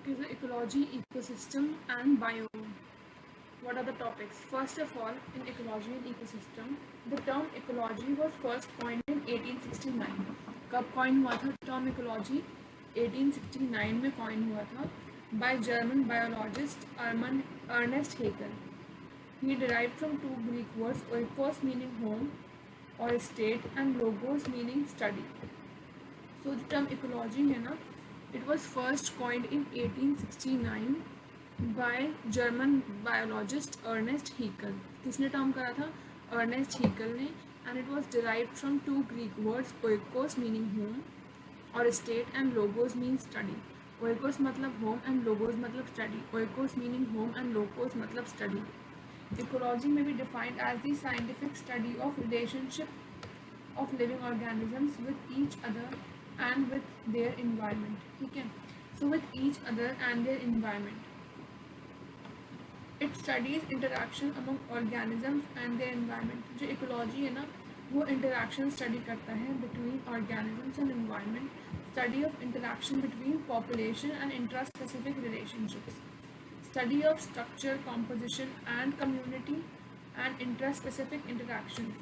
topic is ecology, ecosystem, and biome. What are the topics? First of all, in ecology and ecosystem, the term ecology was first coined in 1869. कब coin हुआ था term ecology? 1869 में coin हुआ था by German biologist Ernest Haeckel. He derived from two Greek words, oikos meaning home or state and logos meaning study. So the term ecology है ना, it was first coined in 1869 by German biologist Ernest Haeckel. किसने term करा था? Ernest Haeckel ने, and it was derived from two Greek words, oikos meaning home और state and logos means study. Oikos मतलब home and logos मतलब study. Oikos meaning home and logos मतलब study. Ecology may be defined as the scientific study of relationship of living organisms with each other and with their environment. ठीक है, so with each other and their environment. It studies interaction among organisms and their environment. जो ecology है ना, वो interaction study करता है between organisms and environment. Study of interaction between population and intraspecific relationships. Study of structure, composition and community and intraspecific interactions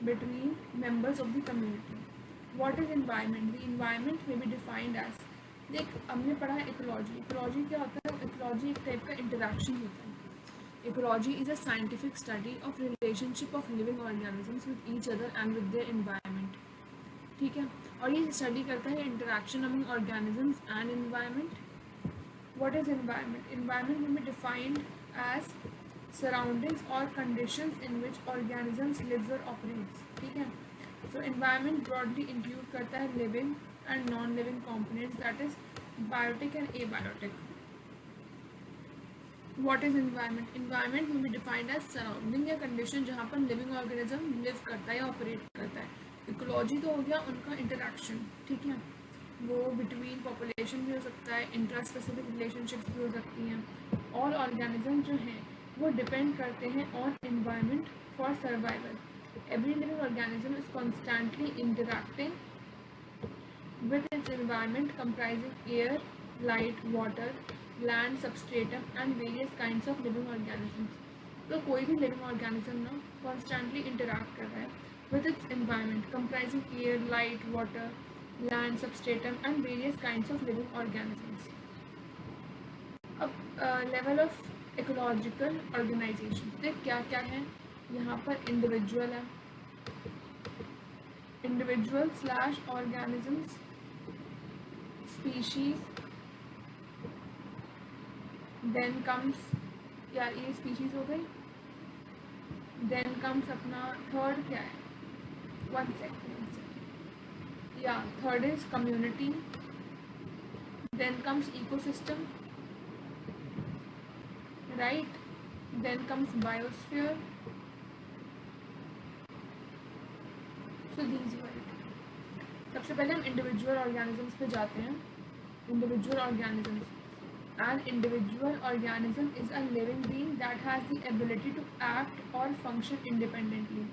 between members of the community. What is environment? The environment may be defined as, देख हमने पढ़ा है ecology. Ecology क्या होता है? Ecology एक type का interaction होता है. Ecology is a scientific study of relationship of living organisms with each other and with their environment. ठीक है, और ये स्टडी करता है interaction among organisms and environment. What is environment? Environment may be defined as surroundings or conditions in which organisms lives or operates. ठीक है, so environment broadly include करता है living and non-living components, that is biotic and abiotic. What is environment? Environment may be defined as surrounding या condition जहाँ पर living organism live करता है या operate करता है. Ecology तो हो गया उनका interaction. ठीक है, वो बिटवीन पॉपुलेशन भी हो सकता है, इंट्रास्पेसिफिक रिलेशनशिप्स भी हो सकती हैं. और ऑर्गेनिज्म जो हैं वो डिपेंड करते हैं on environment for survival. Every living organism is constantly interacting with its environment comprising air, light, water, land, substratum and various kinds of living organisms. तो कोई भी लिविंग ऑर्गेनिज्म ना कॉन्स्टेंटली इंटरैक्ट कर रहा है with its environment comprising air, light, water, land, substratum and various kinds of living organisms. अब level of ecological organization देख क्या क्या है यहाँ पर. इंडिविजुअल है, individual slash organisms, species, then comes, यार ये स्पीशीज हो गई, देन कम्स अपना थर्ड क्या है, one second, yeah, third is community, then comes ecosystem, right, then comes biosphere. So these were it. सबसे पहले हम individual organisms पे जाते हैं. Individual organisms. An individual organism is a living being that has the ability to act or function independently.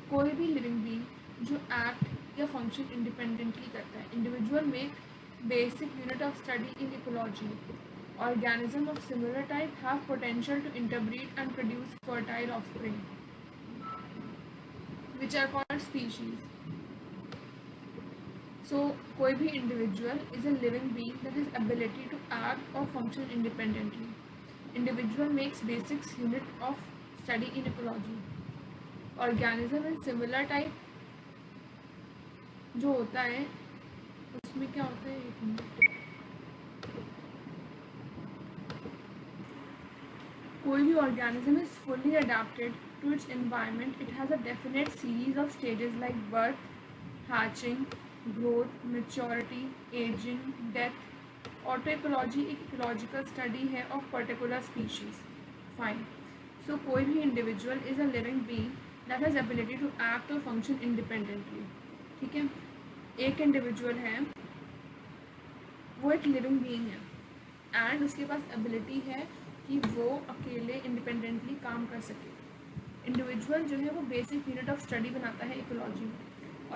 कोई भी living being जो act या फंक्शन इंडिपेंडेंटली करता है. Individual make basic unit of study in ecology. Organism of similar type have potential to interbreed and produce fertile offspring which are called species. So कोई भी individual is a living being that has ability to act और function independently. Individual makes basics unit of study in ecology. Organism in similar type जो होता है उसमें क्या होता है, एक मिनट, कोई भी organism is fully adapted to its environment. It has a definite series of stages like birth, hatching, growth, maturity, ageing, death. Autoecology एक इकोलॉजिकल स्टडी है of particular species. Fine. So कोई भी individual is a living being that has ability to act और function independently. ठीक है, एक individual है वो एक लिविंग बीइंग है एंड उसके पास एबिलिटी है कि वो अकेले इंडिपेंडेंटली काम कर सके. इंडिविजुअल जो है वो बेसिक यूनिट ऑफ स्टडी बनाता है इकोलॉजी में.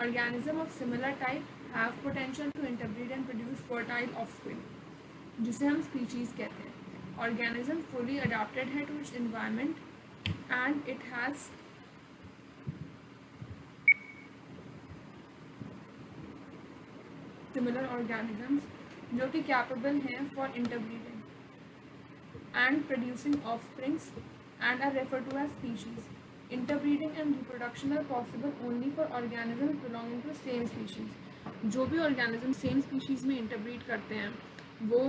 Organism of similar type have potential to interbreed and produce fertile offspring. जिसे हम स्पीशीज कहते हैं। ऑर्गेनिज्म फुली अडेप्टेड है to its environment and it has similar organisms जो कि कैपेबल हैं for interbreeding and producing offsprings and are referred to as species. Interbreeding and reproduction are possible only for organisms belonging to same species. जो भी organism same species में interbreed करते हैं वो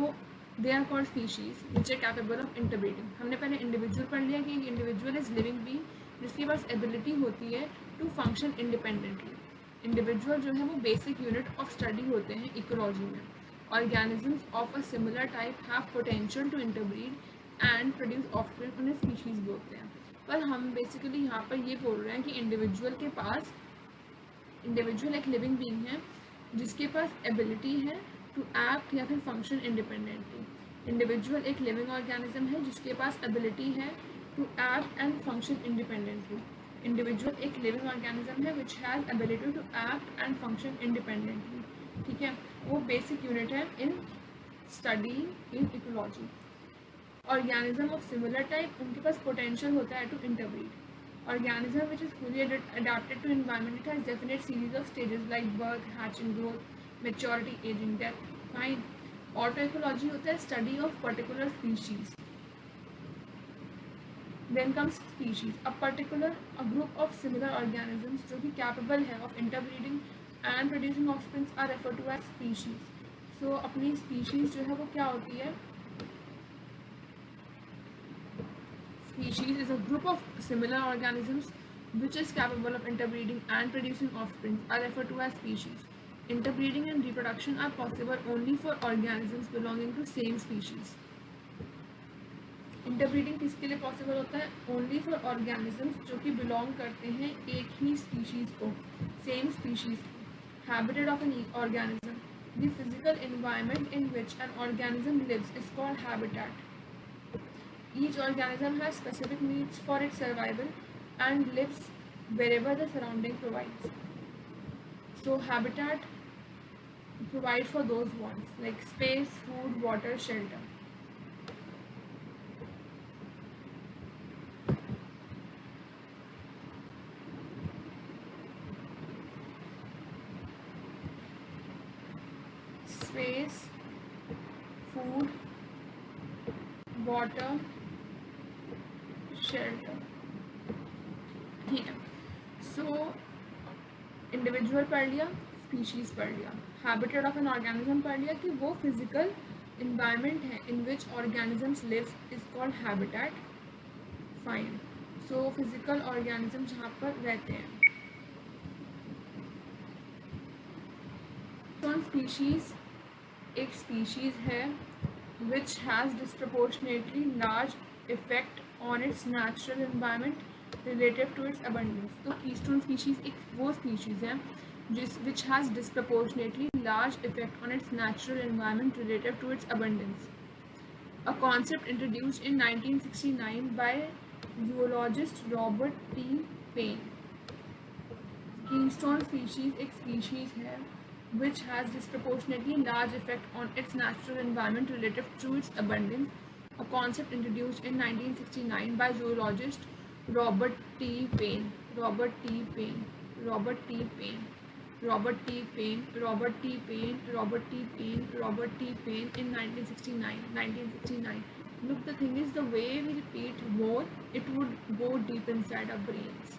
they are called species which are capable of interbreeding. हमने पहले individual पढ़ लिया कि एक individual is living being जिसके पास ability होती है to function independently. Individual जो है वो basic unit of study होते हैं ecology में. Organisms of a similar type have potential to interbreed and produce offspring, उन्हें species बोलते हैं। पर हम बेसिकली यहाँ पर ये बोल रहे हैं कि इंडिविजुअल एक लिविंग बीइंग है जिसके पास एबिलिटी है टू एक्ट या फिर फंक्शन इंडिपेंडेंटली। इंडिविजुअल एक लिविंग ऑर्गेनिज्म है जिसके पास एबिलिटी है to act and function independently. Individual एक लिविंग ऑर्गेनिज्म है which has ability to act and function independently. ठीक है, वो बेसिक यूनिट है in study in ecology. Organism of similar type उनके पास पोटेंशियल होता है to interbreed. Organism which is fully adapted to environment it has definite series of stages like birth, hatching, growth, maturity, ageing, death. Fine. Auto ecology होता है study of particular species. Then comes species, a group of similar organisms जो कि capable है of interbreeding and producing offsprings are refer to as species. So अपनी species जो है वो क्या होती है? Species is a group of similar organisms which is capable of interbreeding and producing offspring are referred to as species. Interbreeding and reproduction are possible only for organisms belonging to same species. Interbreeding किसके लिए possible होता है? Only for organisms जो कि belong करते हैं एक ही species को, same species को. Habitat of an organism. The physical environment in which an organism lives is called habitat. Each organism has specific needs for its survival and lives wherever the surrounding provides. So habitat provides for those wants like space, food, water, shelter. Space, food, water, shelter. ठीक है, so individual पढ़ लिया, species पढ़ लिया, habitat of an organism पढ़ लिया कि वो फिजिकल इन्वायरमेंट है in which organisms lives is called habitat. Fine. So physical organism जहाँ पर रहते हैं। कौन स्पीशीज? एक स्पीशीज है which has disproportionately large effect on its natural environment relative to its abundance. तो keystone species एक वो species है which has disproportionately large effect on its natural environment relative to its abundance. A concept introduced in 1969 by zoologist Robert T. Payne. Keystone species एक species है which has disproportionately large effect on its natural environment relative to its abundance, a concept introduced in 1969 by zoologist Robert T. Payne. Robert T. Payne. Robert T. Payne. Robert T. Payne. Robert T. Payne. Robert T. Payne. Robert T. Payne in 1969. 1969. Look, the thing is, the way we repeat more, it would go deep inside our brains.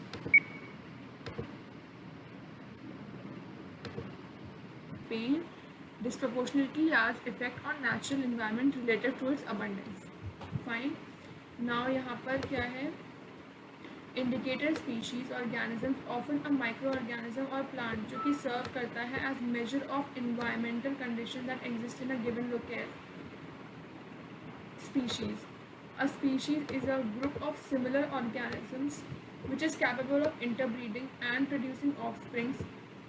Payne, disproportionately large effect on natural environment relative to its abundance. Fine. Now यहाँ पर क्या है? Indicator species organisms often a microorganism or plant जो कि serve करता है as measure of environmental conditions that exist in a given locale. Species. A species is a group of similar organisms which is capable of interbreeding and producing offsprings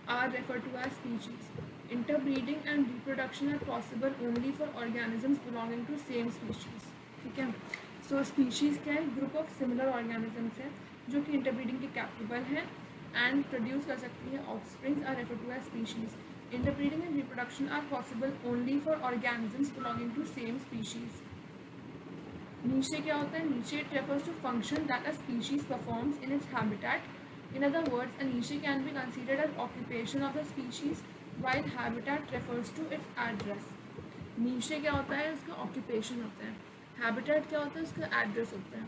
are referred to as species. Interbreeding and reproduction are possible only for organisms belonging to same species. ठीक है, सो species क्या है? Group of similar organisms है जो कि interbreeding के capable हैं and produce कर सकती है offsprings are refer to as species. Interbreeding and reproduction are possible only for organisms belonging to same species. Niche क्या होता है? Niche it refers to function that a species performs in its habitat. In other words, a niche can be considered as occupation of the species, while habitat refers to its address. Niche क्या होता है? उसका occupation होता है. Habitat क्या होता है? उसका address होता है.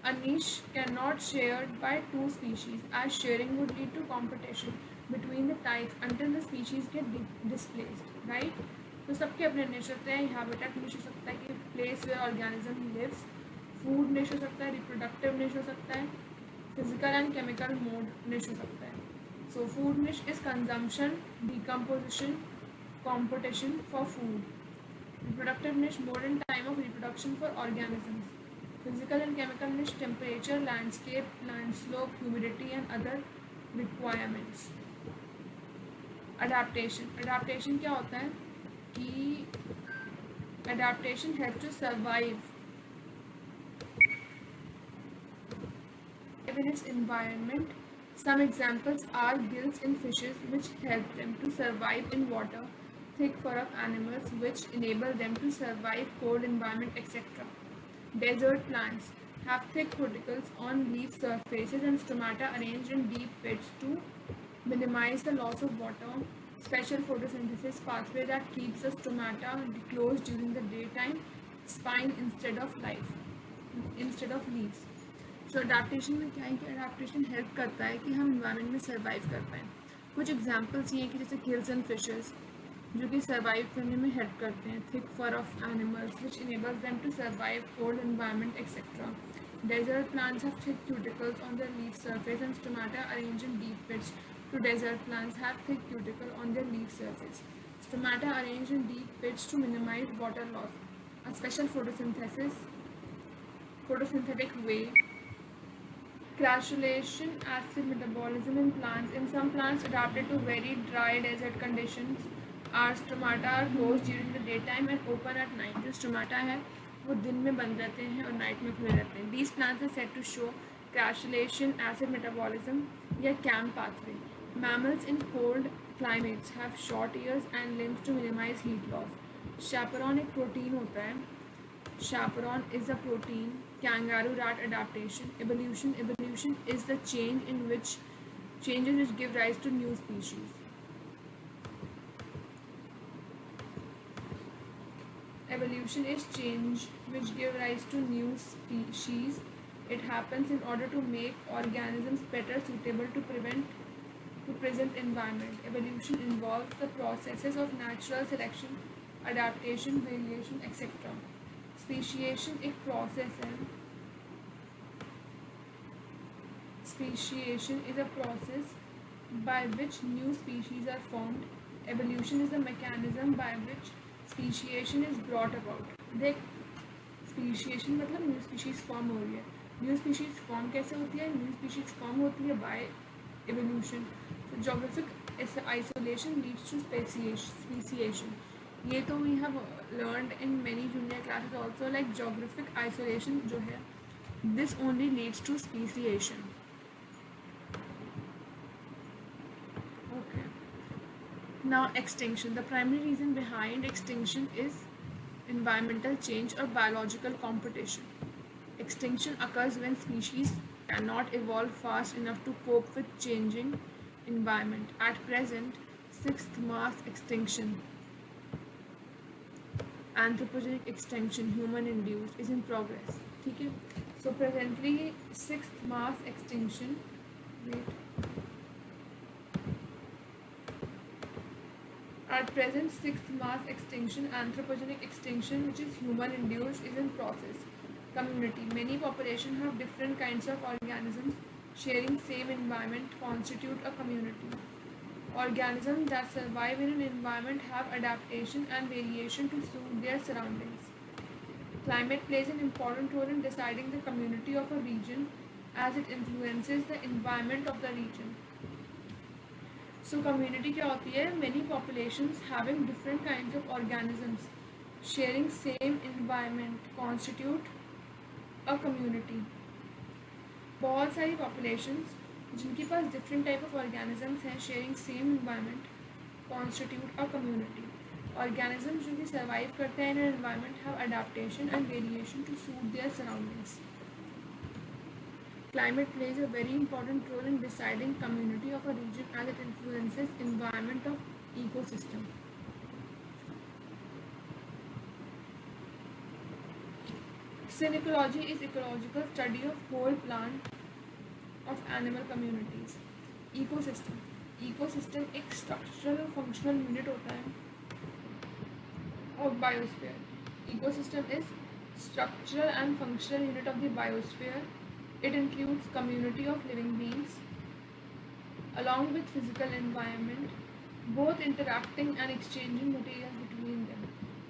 A niche cannot shared by two species, as sharing would lead to competition between the types until the species get displaced, right? तो सबके अपने निश होते हैं. हैबिटेट निश हो सकता है कि place where organism lives. Food niche हो सकता है. रिप्रोडक्टिव निश हो सकता है. फिजिकल एंड केमिकल मोड निश हो सकता है. सो फूड निश is consumption, decomposition, competition for food. Reproductive niche, mode and time of reproduction for organisms. Physical and chemical niche, temperature, landscape, land slope, humidity and other requirements. Adaptation. Adaptation क्या होता है कि adaptation helps to survive in its environment. Some examples are gills in fishes, which help them to survive in water, thick fur of animals, which enable them to survive cold environment, etc. Desert plants have thick cuticles on leaf surfaces and stomata arranged in deep pits to minimize the loss of water. Special photosynthesis pathway that keeps the stomata closed during the daytime, spine instead of leaves. So adaptation में क्या है कि adaptation help करता है कि हम environment में survive कर पाएँ. कुछ एग्जांपल्स ये हैं कि जैसे गिल्स एंड फिशेस जो कि सर्वाइव करने में हेल्प करते हैं. Thick fur of animals which enables them to survive cold environment etcetera. Desert plants have thick cuticles on their leaf surface and stomata arranged in deep pits. So desert plants have thick cuticle on their leaf surface. Stomata arranged in deep pits to minimize water loss. A special photosynthetic way. Crassulation, acid metabolism in plants. In some plants adapted to very dry desert conditions, our stomata are closed during the daytime and open at night. जो stomata है वो दिन में बंद रहते हैं और night में खुले रहते हैं. These plants are said to show crassulation, acid metabolism या CAM pathway. Mammals in cold climates have short ears and limbs to minimize heat loss. Chaperone एक प्रोटीन होता है. Chaperone is a protein. Kangaroo rat adaptation. Evolution is the changes which give rise to new species. Evolution is change which give rise to new species. It happens in order to make organisms better suitable to present environment. Evolution involves the processes of natural selection, adaptation, variation, etc. Speciation एक process है. Speciation is a process by which new species are formed. Evolution is a mechanism by which speciation is brought about. देख speciation मतलब new species form हो रही है. New species form कैसे होती है? New species form होती है by evolution. So geographic isolation leads to speciation. ये तो we have learned in many junior classes also, like geographic isolation जो है this only leads to speciation. Okay. Now extinction. The primary reason behind extinction is environmental change or biological competition. Extinction occurs when species cannot evolve fast enough to cope with changing environment. At present, sixth mass extinction, anthropogenic extinction, human induced, is in progress. ठीक है. So presently sixth mass extinction, at present sixth mass extinction, anthropogenic extinction, which is human induced, is in process. Community. Many populations have different kinds of organisms sharing same environment constitute a community. Organisms that survive in an environment have adaptation and variation to suit their surroundings. Climate plays an important role in deciding the community of a region as it influences the environment of the region. So community क्या होती है? Many populations having different kinds of organisms sharing same environment constitute a community. बहुत सारी populations जिनके पास different type of organisms हैं sharing same environment constitute a community. Organisms जो कि survive करते हैं in an environment have adaptation and variation to suit their surroundings. Climate plays a very important role in deciding community of a region as it influences environment of ecosystem. Ecology is ecological study of whole plant of animal communities. Ecosystem. Ecosystem एक structural और functional unit होता है of biosphere. Ecosystem is structural and functional unit of the biosphere. It includes community of living beings along with physical environment, both interacting and exchanging materials between them.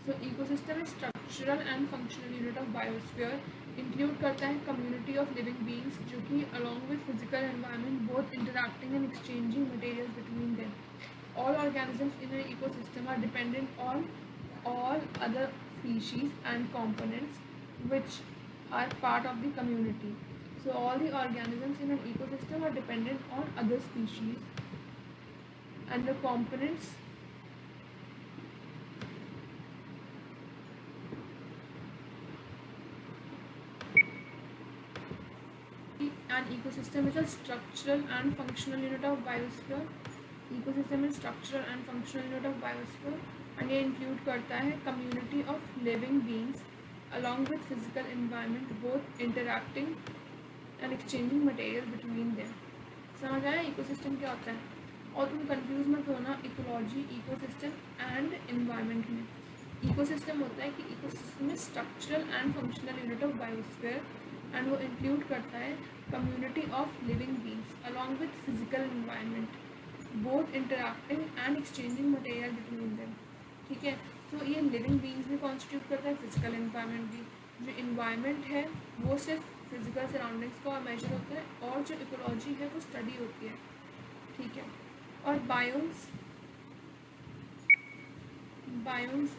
So ecosystem is structural and functional unit of biosphere. Include करता है community of living beings जो कि along with physical environment both interacting and exchanging materials between them. All organisms in an ecosystem are dependent on all other species and components which are part of the community. So all the organisms in an ecosystem are dependent on other species and the components an ecosystem is a structural and functional unit of biosphere. Ecosystem is structural and functional unit of biosphere and ये include करता है community of living beings along with physical environment both interacting and exchanging material between them. समझ आया ecosystem क्या होता है? और तुम कंफ्यूज मत होना इकोलॉजी इकोसिस्टम एंड एनवायरनमेंट में. इकोसिस्टम होता है कि इकोसिस्टम में structural and functional unit of biosphere and वो इंक्लूड करता है community of living beings along with physical environment both interacting and exchanging material between them. ठीक है, तो ये लिविंग बींग्स भी कॉन्स्टिट्यूट करता है, फिजिकल एनवायरनमेंट भी. जो इन्वायरमेंट है वो सिर्फ फिजिकल सराउंडिंग्स का मेजर होता है और जो इकोलॉजी है वो स्टडी होती है. ठीक है, और biomes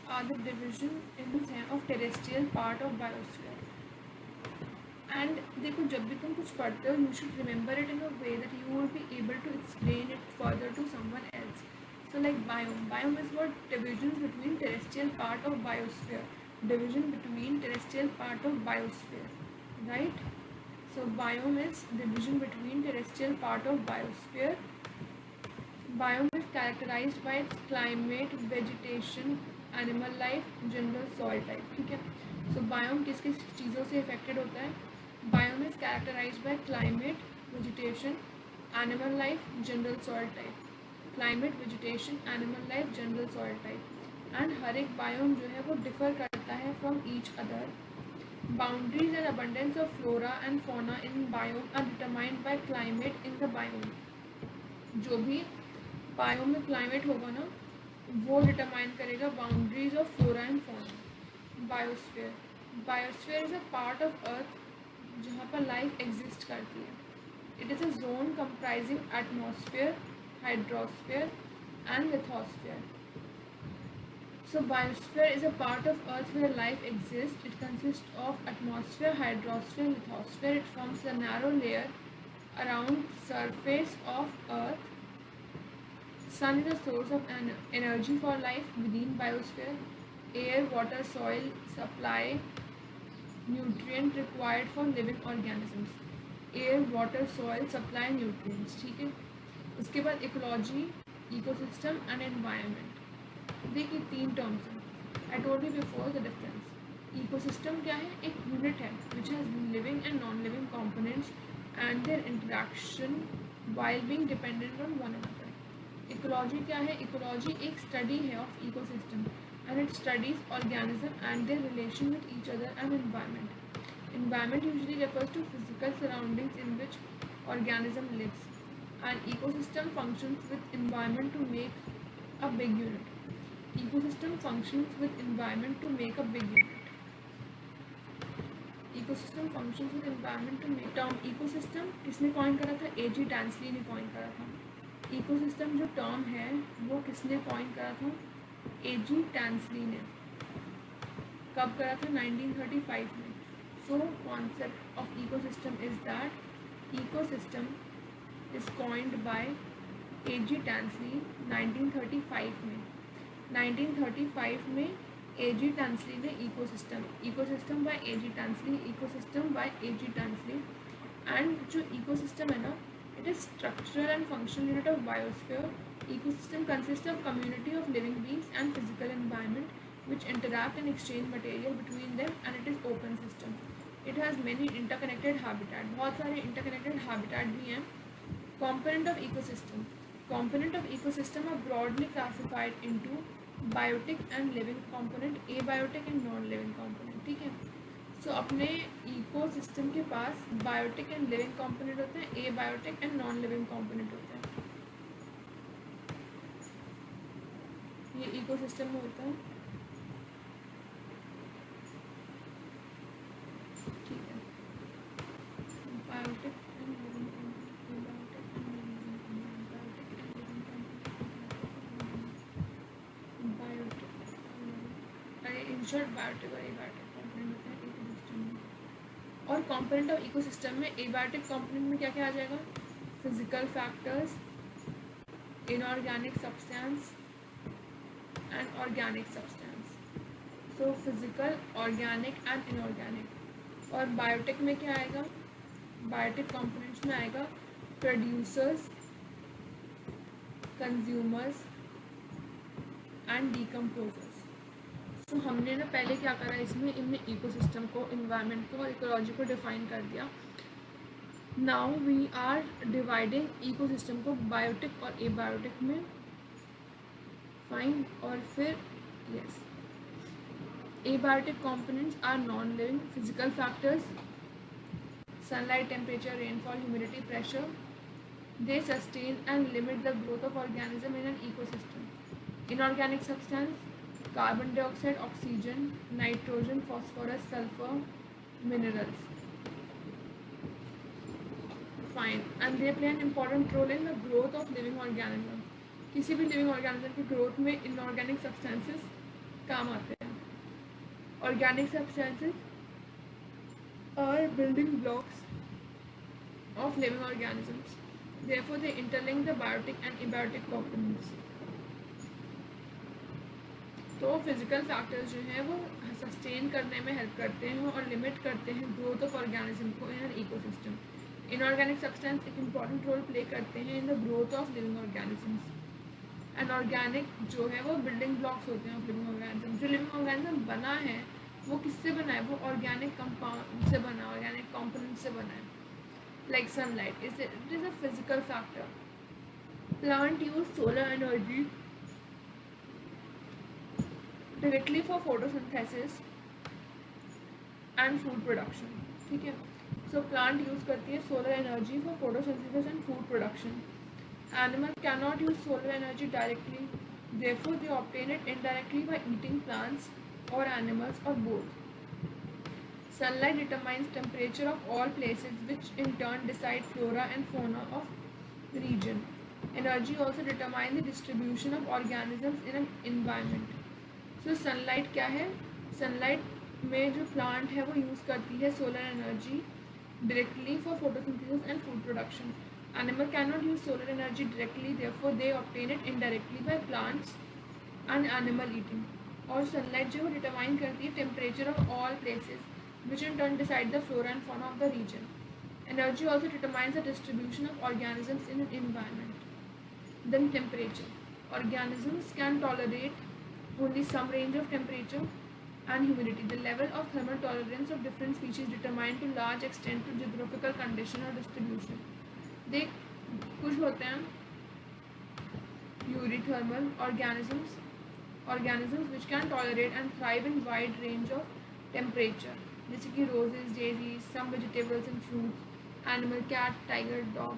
are the division in of terrestrial part of biosphere. And देखो जब भी तुम कुछ पढ़ते हो you should remember it in a way that you will be able to explain it further to someone else. So like biome is what divisions between terrestrial part of biosphere, division between terrestrial part of biosphere, right? So biome is division between terrestrial part of biosphere. Biome is characterized by its climate, vegetation, animal life, general soil type. ठीक है, so biome किस किस चीज़ों से affected होता है? Biome is characterized by climate, vegetation, animal life, general soil type. Climate, vegetation, animal life, general soil type. And हर एक बायोम जो है वो डिफर करता है from each other. Boundaries and abundance of flora and fauna in biome are determined by climate in the biome. जो भी biome में क्लाइमेट होगा ना वो डिटरमाइन करेगा boundaries of flora and fauna. Biosphere is a part of earth जहाँ पर life exist करती है. It is a zone comprising atmosphere, hydrosphere and lithosphere. So biosphere is a part of earth where life exists. It consists of atmosphere, hydrosphere, lithosphere. It forms a narrow layer around surface of earth. Sun is a source of energy for life within biosphere. Air, water, soil supply nutrient required for living organisms. Air, water, soil supply nutrients. ठीक है, उसके बाद ecology, ecosystem and environment. देखिए तीन terms हैं. I told you before the difference. Ecosystem क्या है? एक यूनिट है which has living and non living components and their interaction while being dependent on one another. Ecology क्या है? इकोलॉजी एक स्टडी है of ecosystem and it studies organism and their relation with each other and environment. Environment usually refers to physical surroundings in which organism lives. An ecosystem functions with environment to make a big unit. Ecosystem functions with environment to make a big unit. Ecosystem functions with environment to make. Term ecosystem किसने coin करा था? A.G. टैंसली ने coin करा था. Ecosystem जो term है वो किसने कॉइन करा था? A.G. टैंसली ने. कब करा था? 1935 में. So concept of ecosystem is that ecosystem is coined by एजी टैंसली 1935 में एजी टैंसली ने इकोसिस्टम बाय एजी टैंसली एंड जो इकोसिस्टम है ना, it is structural and functional unit of biosphere. Ecosystem consists of community of living beings and physical environment which interact and exchange material between them, and it is open system. It has many interconnected habitat. बहुत सारे interconnected habitat भी हैं. Component of ecosystem are broadly classified into biotic and living component, abiotic and non-living component. ठीक है. सो अपने ecosystem के पास biotic and living component होते हैं, abiotic and non living component होते हैं. ये इकोसिस्टम में होता है. ठीक है. Biotic and living component, abiotic and living component, biotic and living component, biotic. अरे इन शॉर्ट बायोटिक और एबायोटिक कंपोनेंट होते हैं इकोसिस्टम में. और कंपोनेंट ऑफ इकोसिस्टम में एबायोटिक कंपोनेंट में क्या क्या आ जाएगा? Physical factors, inorganic substance and organic substance. So physical, organic and inorganic. और बायोटिक में क्या आएगा? बायोटिक कंपोनेंट्स में आएगा प्रोड्यूसर्स, कंज्यूमर्स एंड डिकम्पोजर्स. तो हमने ना पहले क्या करा इसमें, इनमें इकोसिस्टम को, इन्वायरमेंट को और इकोलॉजी को डिफाइन कर दिया. Now we are dividing ecosystem को बायोटिक और एबायोटिक में. फाइन. और फिर yes, abiotic components are non living physical factors, sunlight, temperature, rainfall, humidity, pressure. They sustain and limit the growth of organism in an ecosystem. Inorganic substance, carbon dioxide, oxygen, nitrogen, phosphorus, sulfur, minerals. Fine. And they play an important role in the growth of living organism. किसी भी living organism की growth में inorganic substances काम आते हैं. Organic substances are building blocks of living organisms. Therefore, they interlink the biotic and abiotic components. तो physical factors जो हैं वो सस्टेन करने में हेल्प करते हैं और लिमिट करते हैं ग्रोथ ऑफ ऑर्गेनिज्म को इन एन इकोसिस्टम. इनऑर्गेनिक सब्सटेंस एक इम्पॉर्टेंट रोल प्ले करते हैं in the growth of living organisms. And organic जो है वो बिल्डिंग ब्लॉक्स होते हैं ऑफ लिविंग ऑर्गेनिज्म. जो लिविंग ऑर्गेनिज्म बना है वो किससे बना है? वो ऑर्गेनिक कंपाउंड से बना है, ऑर्गेनिक कंपोनेंट से बना है. Like sunlight, it is a physical factor. Plant use solar energy directly for photosynthesis and food production. ठीक है. सो प्लांट यूज करती है solar energy for photosynthesis and food production. Animal can not use solar energy directly, therefore they obtain it indirectly by eating plants or animals or both. Sunlight determines temperature of all places, which in turn decide flora and fauna of the region. Energy also determines the distribution of organisms in an environment. So sunlight क्या है? sunlight में जो plant है वो use करती है solar energy directly for photosynthesis and food production. Animal cannot use solar energy directly, therefore they obtain it indirectly by plants and animal eating. और sunlight जो है डिटरमाइन करती है temperature of all places, which in turn decide the flora and fauna of the region. Energy also determines the distribution of organisms in an environment. Then temperature. Organisms can tolerate only some range of temperature and humidity. The level of thermal tolerance of different species determined to large extent to geographical condition or distribution. देख कुछ होते हैं यूरिथर्मल organisms which can tolerate and thrive in wide range of temperature, जैसे कि roses, daisies, some vegetables and fruits, animal, cat, tiger, dog.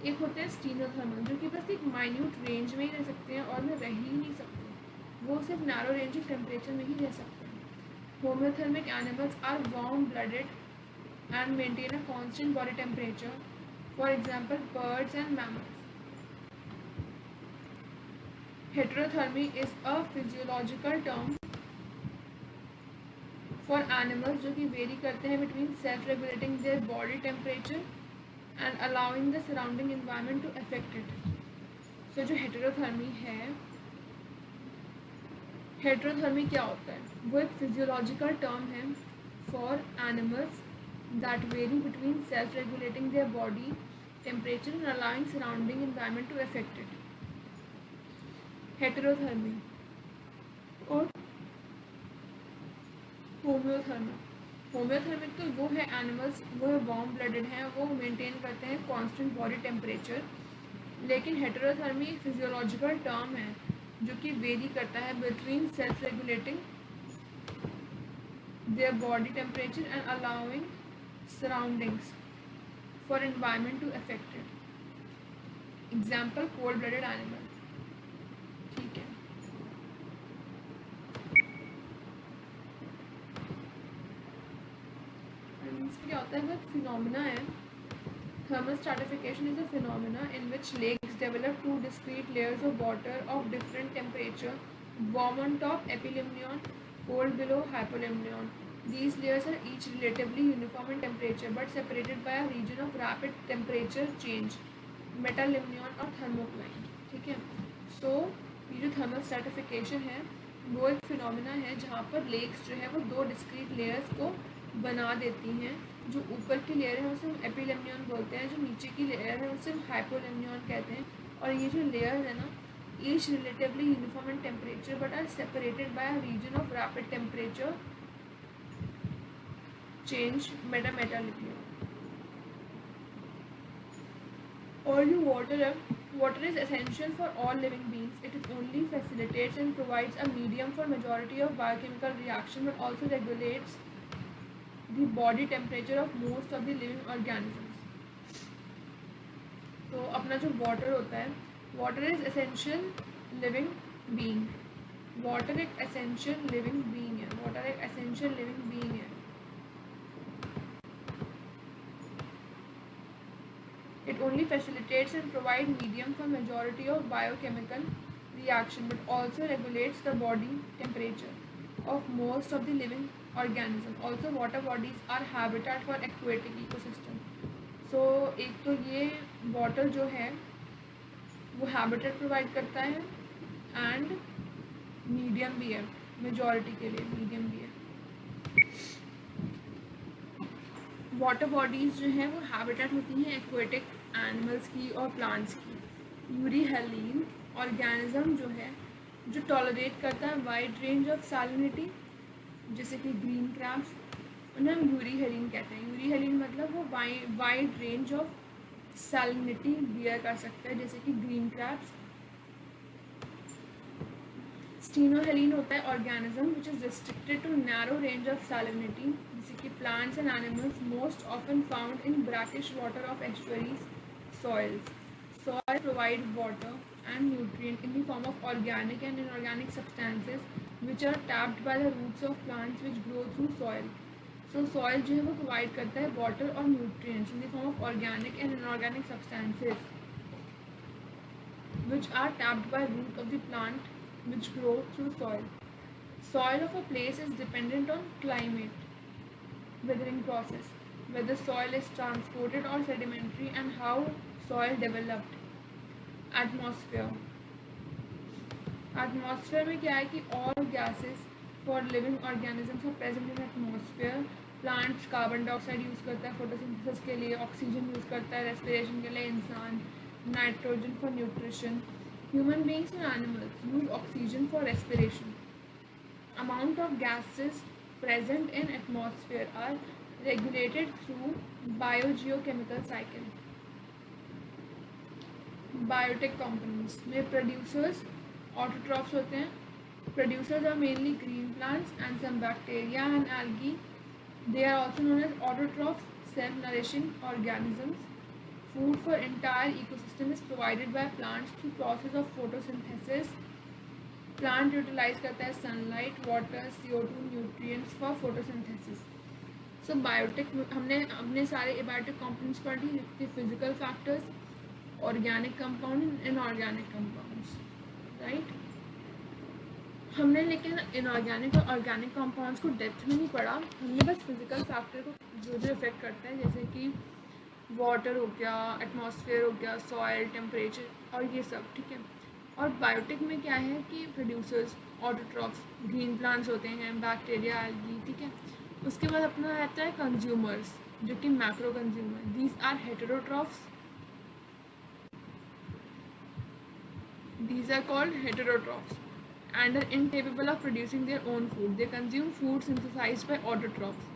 एक होते हैं stenothermal जो कि बस एक माइन्यूट रेंज में ही रह सकते हैं और में रह ही नहीं सकते, वो सिर्फ नैरो रेंज ऑफ टेम्परेचर में ही रह सकते हैं. Homeothermic animals are warm blooded and maintain a constant body temperature, for example birds and mammals. Heterothermy is a physiological term for animals जो कि वेरी करते हैं between self regulating their body temperature and allowing the surrounding environment to affect it. So जो heterothermy है, heterothermy क्या होता है? वो एक फिजियोलॉजिकल टर्म है for animals that vary between self regulating their body temperature and allowing surrounding environment to affect it. Heterothermy. और homeothermic, homeothermic तो वो है एनिमल्स, वो है वार्म ब्लडेड हैं, वो मेंटेन करते हैं कांस्टेंट बॉडी टेम्परेचर। लेकिन हेटेरोथर्मी फिजियोलॉजिकल टर्म है जो कि वेरी करता है between self regulating their body temperature and allowing surroundings for environment to affect it. Example cold blooded animal. ठीक है, क्या होता है? वो फिनोमिना है। Thermal stratification is a phenomena in which lakes develop two discrete layers of water of different temperature, warm on top epilimnion, cold below hypolimnion. These layers are each relatively uniform in temperature but separated by a region of rapid temperature change, metalimnion और thermocline। ठीक है, सो ये जो thermal stratification है वो एक phenomena है जहाँ पर लेक्स जो है वो दो डिस्क्रीट लेयर्स को बना देती हैं। जो ऊपर की लेयर है उसे हम एपिलेम्नियन बोलते हैं, जो नीचे की लेयर है उसे हम हाइपोलेम्नियन कहते हैं। और ये जो लेयर है ना, each relatively uniform in temperature but are separated by a region of rapid temperature change, metalimnion. और जो वाटर है, water is essential for all living beings. It only facilitates and provides a medium for majority of biochemical reaction but also regulates the body temperature of most of the living organisms. तो अपना जो water होता है, water is essential living being. water एक essential living being है, water एक essential living being है। It only facilitates and provides medium for majority of biochemical reaction but also regulates the body temperature of most of the living organism. Also water bodies are habitat for aquatic ecosystem. So एक तो ये water जो है वो habitat provide करता है and medium भी है, majority के लिए medium भी है। वाटर बॉडीज़ जो हैं वो हैबिटेट होती हैं एक्वेटिक एनिमल्स की और प्लांट्स की। यूरीहेलिन ऑर्गेनिज्म जो है जो टॉलरेट करता है वाइड रेंज ऑफ सैलिनिटी, जैसे कि ग्रीन क्रैब्स, उन्हें हम यूरीहेलिन कहते हैं। यूरीहेलिन मतलब वो wide range of salinity bear कर सकता है, जैसे कि ग्रीन क्रैब्स। स्टीनोहेलिन होता है organism which is restricted to narrow range of salinity, जैसे कि plants and animals most often found in brackish water of estuaries soils. Soil provide water and nutrient in the form of organic and inorganic substances which are tapped by the roots of plants which grow through soil. So soil जो है वो provide करता है water और nutrients in the form of organic and inorganic substances which are tapped by root of the plant which grow through soil. Soil of a place is dependent on climate, weathering process, whether soil is transported or sedimentary, and how soil developed. Atmosphere. Atmosphere में क्या है कि all gases for living organisms are present in atmosphere. Plants carbon dioxide use करता है photosynthesis के लिए, oxygen use करता है रेस्पिरेशन के लिए इंसान, nitrogen for nutrition. Human beings and animals use oxygen for respiration. Amount of gases present in atmosphere are regulated through biogeochemical cycle. Biotic components में producers autotrophs होते हैं. Producers are mainly green plants and some bacteria and algae. They are also known as autotrophs, self-nourishing organisms. Food for entire ecosystem is provided by plants through process of photosynthesis. Plant utilize करता है sunlight, water, CO2, nutrients for photosynthesis. So biotic हमने अपने सारे abiotic components पढ़ ली, physical factors, organic compound and inorganic compounds, right? हमने लेकिन inorganic और organic compounds को डेप्थ में नहीं पढ़ा, हमने बस फिजिकल फैक्टर को जो जो इफेक्ट करता है, जैसे कि वाटर हो गया, एटमॉस्फेयर हो गया, सॉइल, टेम्परेचर और ये सब, ठीक है। और बायोटिक में क्या है कि प्रोड्यूसर्स, ऑटोट्रॉफ्स, ग्रीन प्लांट्स होते हैं, बैक्टीरिया, एल्गी, ठीक है। उसके बाद अपना रहता है कंज्यूमर्स, जो कि macro consumer, these are heterotrophs, these are called heterotrophs and are incapable of producing their own food. They consume food synthesized by autotrophs.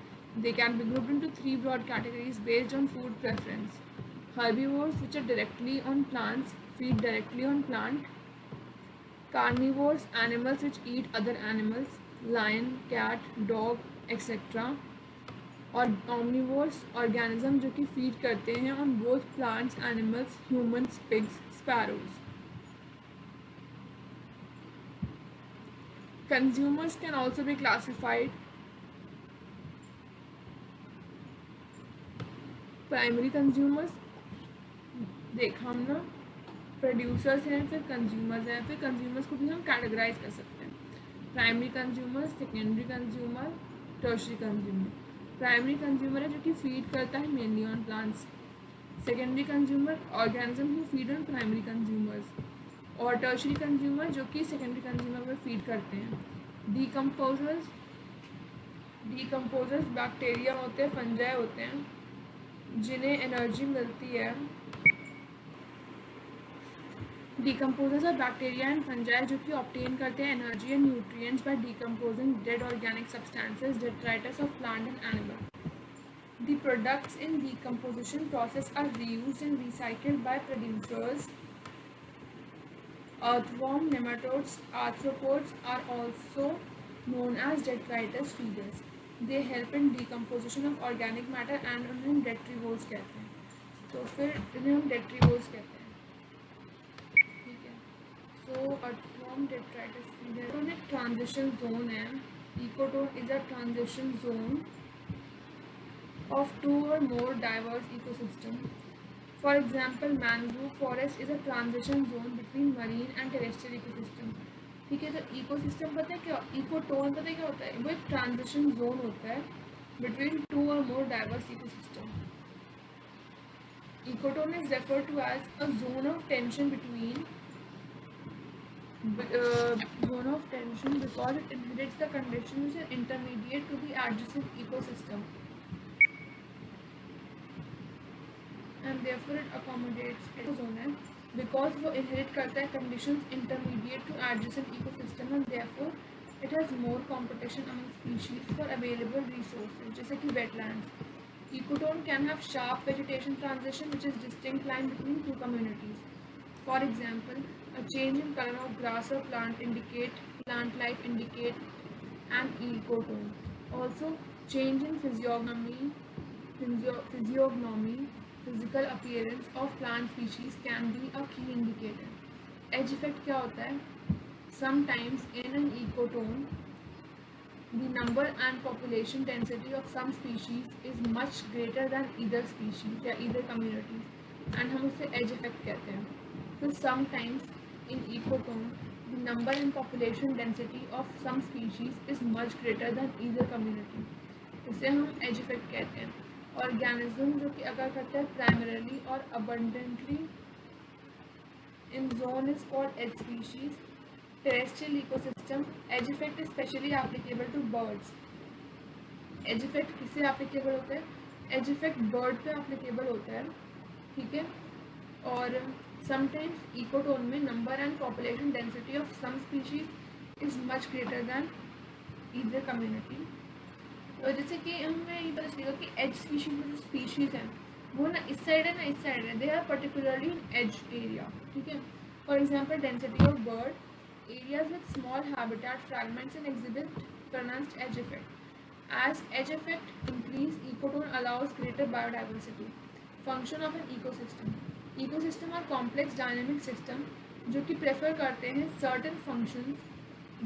They can be grouped into three broad categories based on food preference. Herbivores, which are directly on plants, feed directly on plant. Carnivores, animals which eat other animals, lion, cat, dog, etc. और omnivores, organism जो कि feed करते हैं on both plants, animals, humans, pigs, sparrows. Consumers can also be classified primary consumers, देख हम ना producers हैं, फिर कंज्यूमर्स हैं, फिर कंज्यूमर्स को भी हम कैटेगराइज कर सकते हैं। Primary consumer, secondary consumer, tertiary consumer. Primary consumer है जो कि फीड करता है mainly on plants. Secondary consumer, organism who feed on primary consumers. और टर्शरी कंज्यूमर जो कि सेकेंडरी कंज्यूमर पर फीड करते हैं। डीकम्पोजर्स, डीकम्पोजर्स बैक्टीरिया होते हैं, फंजाई होते हैं, जिन्हें एनर्जी मिलती है। डीकम्पोजर्स और बैक्टीरिया एंड फंजाई जो कि ऑब्टेन करते हैं energy and nutrients by decomposing dead organic substances, detritus of plant and animal. The products in decomposition process are reused and recycled by producers. Earthworm, nematodes, arthropods are also known as detritus feeders. They help in decomposition of organic matter and उन्हें detrivores कहते हैं। तो फिर इन्हें हम detrivores कहते हैं, ठीक है। So earthworm, detritus feeder तो एक transition zone है। Ecotone is a transition zone of two or more diverse ecosystem. For example, mangrove forest is a transition zone between marine and terrestrial ecosystem. ठीक है, तो इकोसिस्टम पता है क्या, ecotone पता है क्या होता है, वो एक ट्रांजिशन जोन होता है बिटवीन टू और more diverse ecosystem. Ecotone is referred to as a zone of tension between zone of tension because it inherits the conditions which are intermediate to the adjacent ecosystem and therefore it accommodates its zone है because वो inherit करता है conditions intermediate to adjacent ecosystem and therefore it has more competition among species for available resources जैसे कि wetlands. Ecotone can have sharp vegetation transition which is distinct line between two communities. For example, a change in color of grass or plant life indicate an ecotone. Also, change in physical appearance of plant species can be a key indicator. Edge effect क्या होता है? Sometimes in an ecotone, the number and population density of some species is much greater than either species या either communities, and हम उसे edge effect कहते हैं. So sometimes in ecotone, the number and population density of some species is much greater than either community. इसे हम edge effect कहते हैं. Organism जो कि अगर करता है primarily और abundantly in zone is called edge species. Terrestrial ecosystem, edge effect is specially applicable to birds. Edge effect किससे applicable होता है? Edge effect bird पे applicable होता है, ठीक है। और sometimes ecotone में number and population density of some species is much greater than either community. तो जैसे कि हमें ये पता चलेगा कि edge species में जो species हैं वो ना इस साइड है ना इस साइड है, they are particularly in edge area, ठीक है। For example, density of bird areas with small habitat fragments and exhibit pronounced edge effect. As edge effect increase, ecotone allows greater biodiversity. Function of an ecosystem. Ecosystem are complex dynamic system जो कि prefer करते हैं certain functions.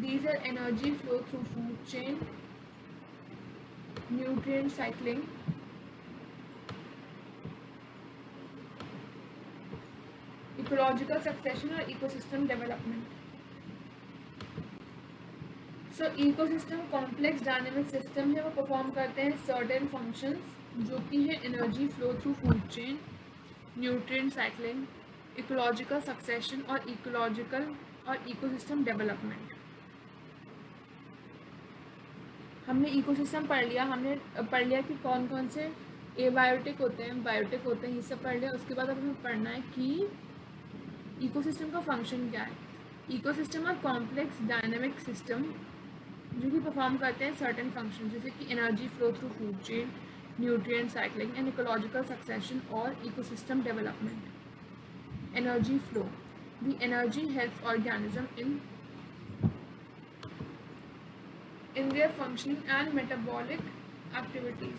These are energy flow through food chain, nutrient cycling, ecological succession और ecosystem development. सो ecosystem complex dynamic system है, वो perform करते हैं certain functions जो कि है energy flow through food chain, nutrient cycling, ecological succession और ecosystem development. हमने इकोसिस्टम पढ़ लिया, हमने पढ़ लिया कि कौन कौन से एबायोटिक होते हैं, बायोटिक होते हैं, ये सब पढ़ लिया। उसके बाद अब हमें पढ़ना है कि इकोसिस्टम का फंक्शन क्या है। इकोसिस्टम और कॉम्प्लेक्स डायनेमिक सिस्टम जो कि परफॉर्म करते हैं सर्टेन फंक्शन, जैसे कि energy flow through food chain, nutrient cycling and ecological succession और ecosystem development. Energy flow, the energy helps organism in their functioning and metabolic activities.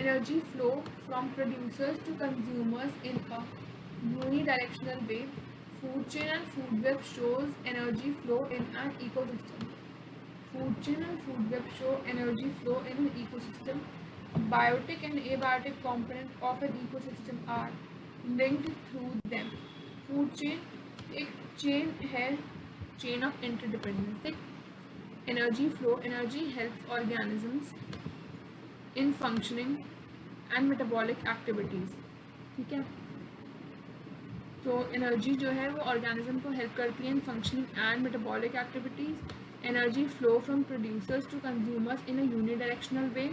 Energy flow from producers to consumers in a unidirectional way. Food chain and food web shows energy flow in an ecosystem. Food chain and food web show energy flow in an ecosystem. Biotic and abiotic components of an ecosystem are linked through them. Food chain एक chain है, chain of interdependence. Energy flow, energy helps organisms in functioning and metabolic activities. ठीक है, तो energy जो है वो organism को help करती है in functioning and metabolic activities. Energy flow from producers to consumers in a unidirectional way.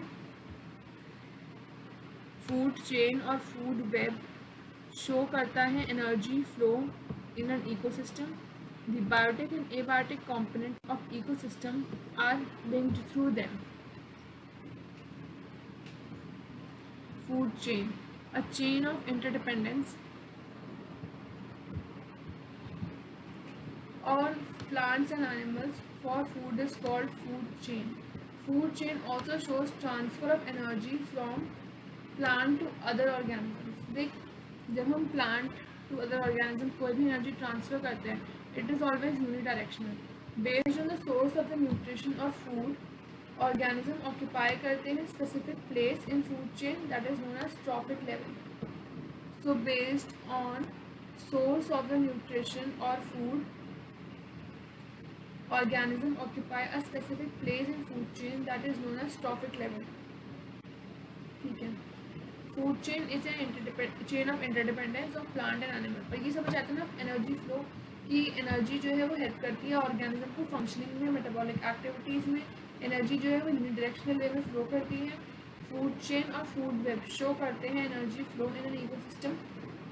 Food chain और फूड वेब शो करता है energy flow in an ecosystem. The biotic and abiotic component of ecosystem are linked through them. Food chain, a chain of interdependence on plants and animals for food is called food chain. Food chain also shows transfer of energy from plant to other organisms. देख, जब हम plant to other organisms कोई भी energy transfer करते हैं, it is always unidirectional. Based on the source of the nutrition or food, organism occupy करते हैं specific place in food chain that is known as trophic level. So based on source of the nutrition or food, organism occupy a specific place in food chain that is known as trophic level. ठीक है, food chain is a chain of interdependence of plant and animal. और ये समझ आता है ना energy flow की energy जो है वो हेल्प करती है ऑर्गेनिज्म को फंक्शनिंग में, मेटाबॉलिक एक्टिविटीज़ में। एनर्जी जो है वो यूनिडायरेक्शनल वे में फ्लो करती है। फूड चेन और फूड वेब शो करते हैं energy flow in an ecosystem.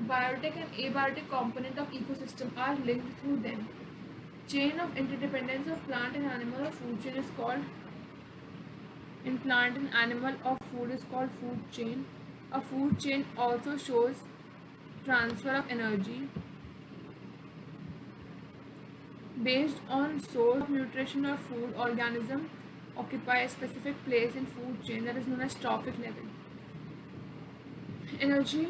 Biotic and abiotic component of ecosystem are linked through them. Chain of interdependence of plant and animal और food chain is called in plant and animal of food is called food chain. A food chain also shows transfer of energy based on source of nutrition or food. Organism occupy a specific place in food chain that is known as trophic level. Energy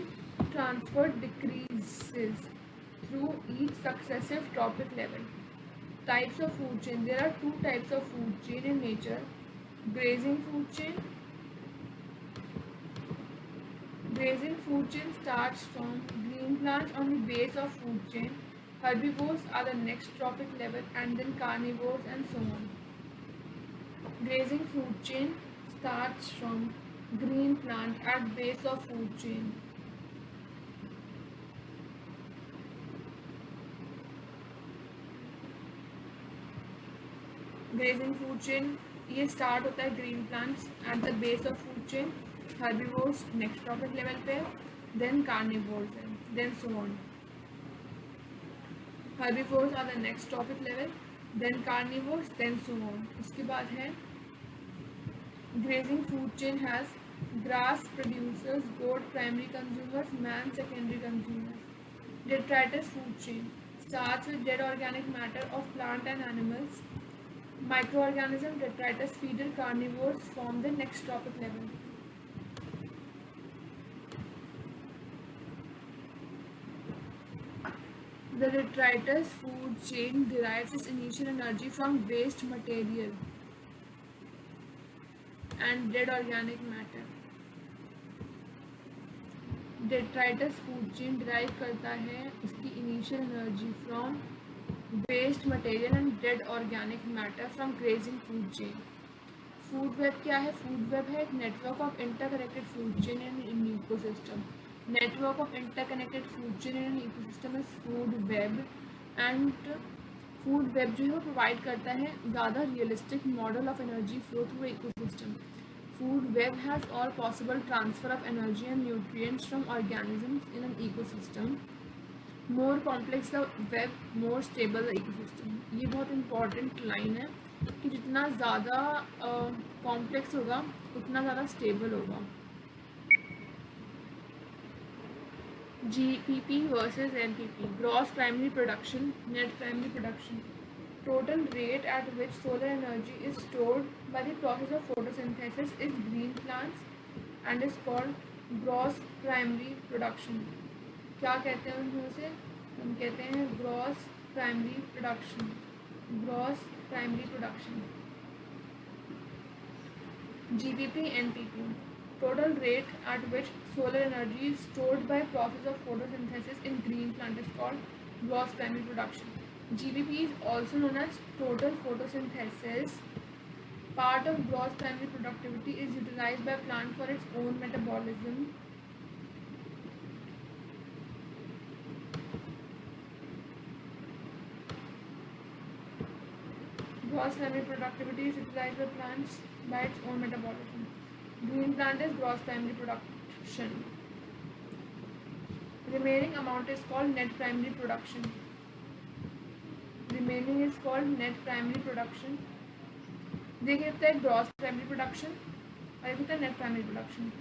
transfer decreases through each successive trophic level. Types of food chain. There are two types of food chain in nature. Grazing food chain. Grazing food chain starts from green plants on the base of food chain. Herbivores are the next trophic level and then carnivores and so on. Grazing food chain starts from green plant at base of food chain. Grazing food chain ये start होता है green plants at the base of food chain. Herbivores next trophic level पे, then carnivores है, then so on. Herbivores are the next trophic level, then carnivores, then so on. उसके बाद है grazing food chain has grass producers, goat primary consumers, man secondary consumers. Detritus food chain starts with dead organic matter of plant and animals. Microorganism, detritus feeder, carnivores form the next trophic level. The detritus food chain derives its initial energy from waste material and dead organic matter. Detritus food chain derive करता है इसकी initial energy from waste material and dead organic matter from grazing food chain. Food web क्या है? Food web है एक network of interconnected food chain in ecosystem. Network of interconnected food chain in ecosystem is food web. And food web जो है वो provide करता है ज़्यादा realistic model of energy flow through ecosystem. Food web has all possible transfer of energy and nutrients from organisms in an ecosystem. More complex the web, more stable the ecosystem. ये बहुत important line है कि जितना ज़्यादा complex होगा उतना ज़्यादा stable होगा. GPP versus NPP. Gross primary production, net primary production. Total rate at which solar energy is stored by the process of photosynthesis is green plants and is called gross primary production. क्या कहते हैं उनमें से? हम कहते हैं gross primary production. Gross primary production. GPP NPP. Total rate at which solar energy is stored by process of photosynthesis in green plant is called gross primary production. GPP is also known as total photosynthesis. Part of gross primary productivity is utilized by plant for its own metabolism. Gross primary productivity is utilized by plants by its own metabolism. Green plant is gross primary production. Remaining amount is called net primary production. Remaining is called net primary production. देखिए होता है gross primary production और एक होता है net primary production.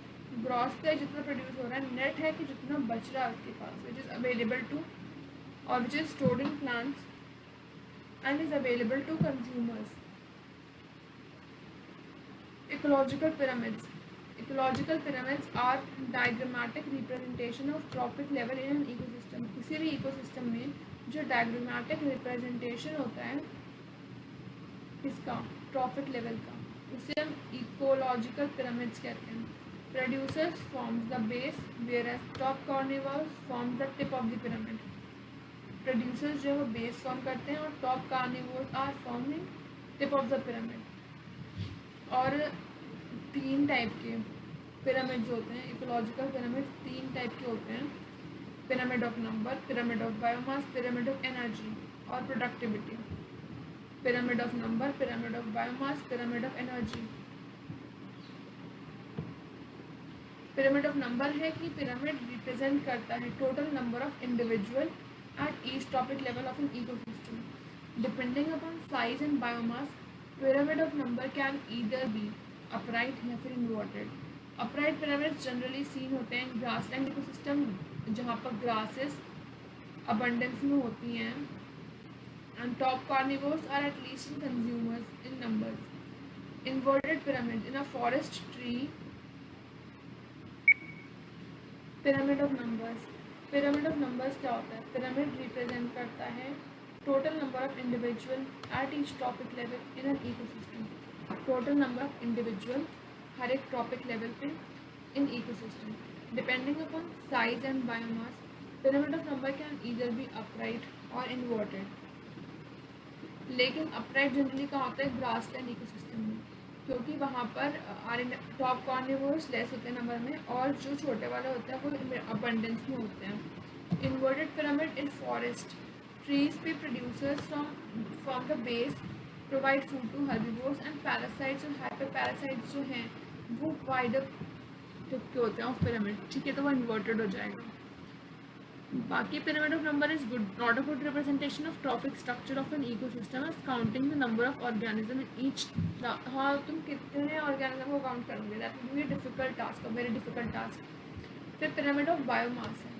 Gross का जितना produce हो रहा है, नेट है कि जितना बच रहा है उसके पास, विच इज़ अवेलेबल टू और which is stored in plants and is available to consumers. Ecological pyramids. Ecological pyramids are diagrammatic representation of trophic level in an ecosystem. किसी भी ecosystem में जो diagrammatic representation होता है किसका? trophic level का, उसे हम ecological pyramids कहते हैं. Producers forms the base whereas top carnivores form the tip of the pyramid. Producers जो है वो बेस फॉर्म करते हैं और top carnivores are forming tip of the pyramid. और 3 टाइप के पिरामिड्स होते हैं. इकोलॉजिकल पिरामिड 3 टाइप के होते हैं. Pyramid of number, pyramid of biomass, pyramid of energy और productivity. Pyramid of number, pyramid of biomass, pyramid of energy. Pyramid of number है कि पिरामिड रिप्रेजेंट करता है total number of individual at each topic level of an ecosystem. Depending upon size and biomass, pyramid of number can either be upright या फिर inverted. Upright pyramids generally seen होते हैं grassland ecosystem जहाँ पर grasses abundance में होती हैं. And top carnivores are at least in consumers in numbers. Inverted pyramids in a forest tree. Pyramid of numbers. Pyramid of numbers क्या होता है? पिरामिड रिप्रेजेंट करता है total number of individual at each topic level in an ecosystem. Total number of individual हर एक topic level पे in ecosystem. Depending upon size and biomass, pyramid of number can either be upright और inverted. लेकिन upright generally कहाँ होता है? Grassland ecosystem में, क्योंकि वहाँ पर टॉप कार्निवोर्स लेस होते हैं नंबर में और जो छोटे वाले होते हैं वो अबंडेंस में होते हैं. Inverted pyramid in forest trees पे producers from the base provide food to herbivores and parasites और हाइपर पैरासाइट्स जो हैं वो वाइडर टिप के होते हैं ऑफ पिरामिड. ठीक है, तो वो इन्वर्टेड हो जाएगा. बाकी pyramid of number is good, not a good representation of trophic structure of an ecosystem as counting the number of organism in each. हाँ, तुम कितने ऑर्गेनिज्म को काउंट करोगे? That will be a difficult task, a very difficult task. फिर pyramid of biomass है.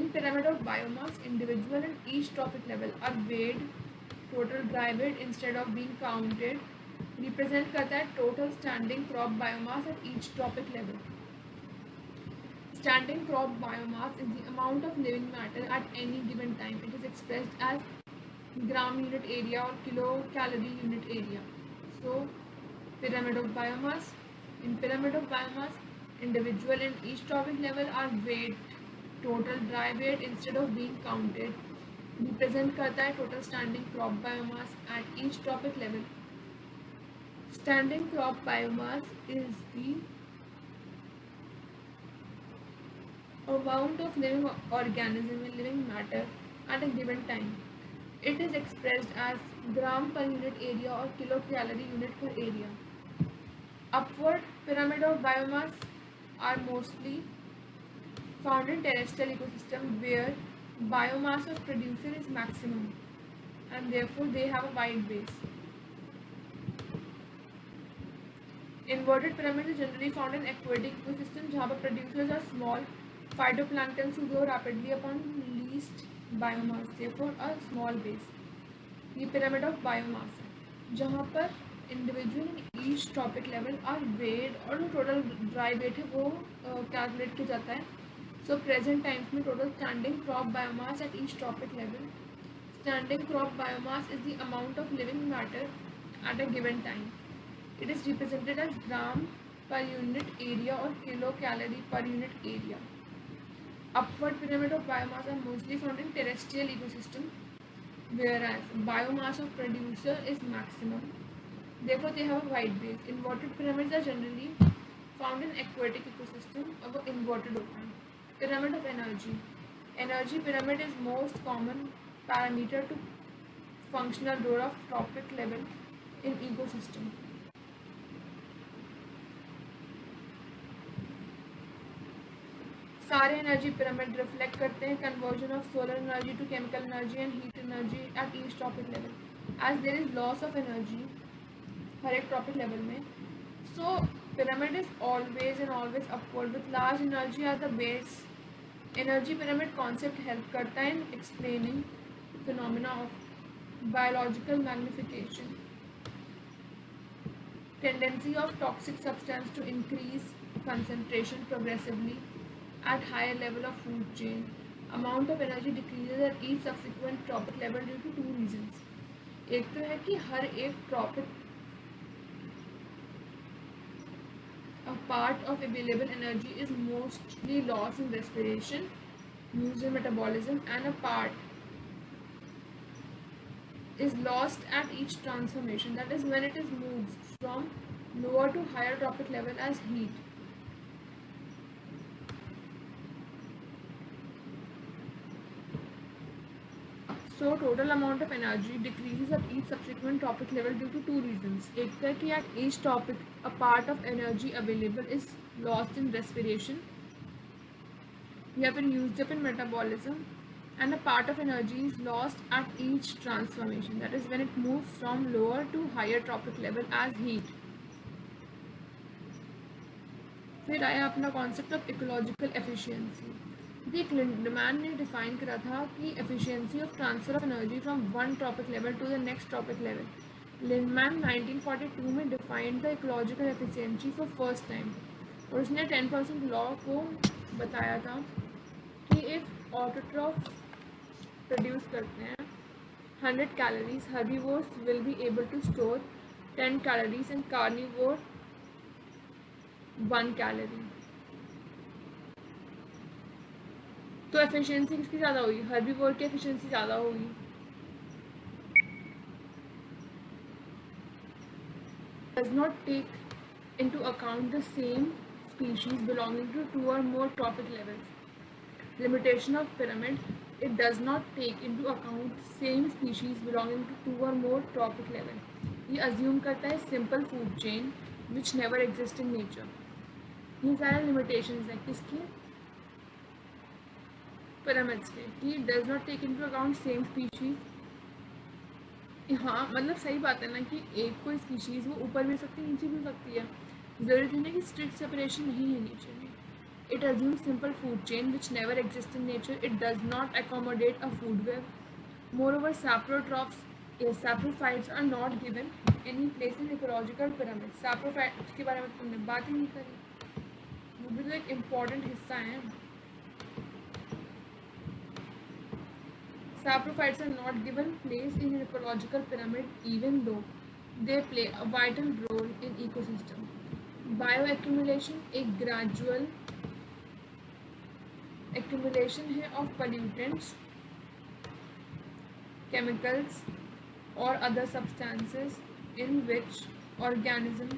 In pyramid of biomass individual and each trophic level are weighed total dry weight instead of being counted. Represent करता है total standing crop biomass eight each tropic level. Standing crop biomass is the amount of living matter at any given time. It is expressed as gram unit area or kilocalorie unit area. So, pyramid of biomass. In pyramid of biomass, individual in each trophic level are weighed total dry weight instead of being counted. Represent करता है total standing crop biomass eight each tropic level. Standing crop biomass is the amount of living organism and living matter at a given time. It is expressed as gram per unit area or kilocalorie unit per area. Upward pyramid of biomass are mostly found in terrestrial ecosystem where biomass of producer is maximum and therefore they have a wide base. Inverted pyramids are generally found in aquatic ecosystems जहाँ पर producers are small phytoplankton who grow rapidly upon least biomass, therefore a small base. ये pyramid of biomass है जहाँ पर individual in each tropic level are weighed और जो total dry weight है वो calculate किया जाता है. So present times में total standing crop biomass at each tropic level. Standing crop biomass is the amount of living matter at a given time. It is represented as gram per unit area or kilocalorie per unit area. Upward pyramid of biomass are mostly found in terrestrial ecosystem, whereas biomass of producer is maximum. Therefore, they have a wide base. Inverted pyramids are generally found in aquatic ecosystem. अब inverted होता है. Pyramid of energy. Energy pyramid is most common parameter to functional role of trophic level in ecosystem. सारे energy pyramid reflect करते हैं conversion of solar energy to chemical energy and heat energy at each tropic level as there is loss of energy हर एक tropic level में. So pyramid is always and always upward with large energy at the base. Energy pyramid concept help करता है in explaining phenomena of biological magnification, tendency of toxic substance to increase concentration progressively at higher level of food chain. Amount of energy decreases at each subsequent tropic level due to two reasons. एक तो है कि हर एक tropic a part of available energy is mostly lost in respiration, used in metabolism, and a part is lost at each transformation, that is when it is moved from lower to higher tropic level as heat. So total amount of energy decreases at each subsequent tropic level due to two reasons. एक तो है कि at each tropic a part of energy available is lost in respiration या फिर used up in metabolism, and a part of energy is lost at each transformation, that is when it moves from lower to higher tropic level as heat. फिर आया अपना concept of ecological efficiency. देख Lindeman ने define करा था कि efficiency of transfer of energy from one trophic level to the next trophic level. Lindeman 1942 में defined the ecological efficiency for first time और उसने 10% लॉ को बताया था कि इफ ऑटोट्रॉफ प्रोड्यूस करते हैं 100 calories, herbivores will be able to store 10 calories and carnivore 1 calorie. तो एफिशिएंसी किसकी ज़्यादा होगी? हर्बीवोर की एफिशिएंसी ज़्यादा होगी. Does not take into account the same species belonging to two और more tropic levels. Limitation of pyramid, it does not take into account same species belonging to two or more tropic level. ये assume करता है simple food chain which never exist in nature. ये सारे limitations हैं किसकी? pyramids के कि does not take into account same species. हाँ मतलब सही बात है ना कि एक कोई species वो ऊपर भी हो सकती है नीचे भी हो सकती है. ज़रूरी नहीं कि strict separation नहीं है नीचे में. It assumes simple food chain which never exists in nature. It does not accommodate a food web. Moreover, saprophytes are not given any place in ecological pyramid. Saprophytes के बारे में तुमने बात ही नहीं करी, वो भी तो एक important हिस्सा है. Saprophytes are not given place in an ecological pyramid even though they play a vital role in ecosystem. Bioaccumulation एक gradual accumulation है of pollutants chemicals, or other substances in which organisms.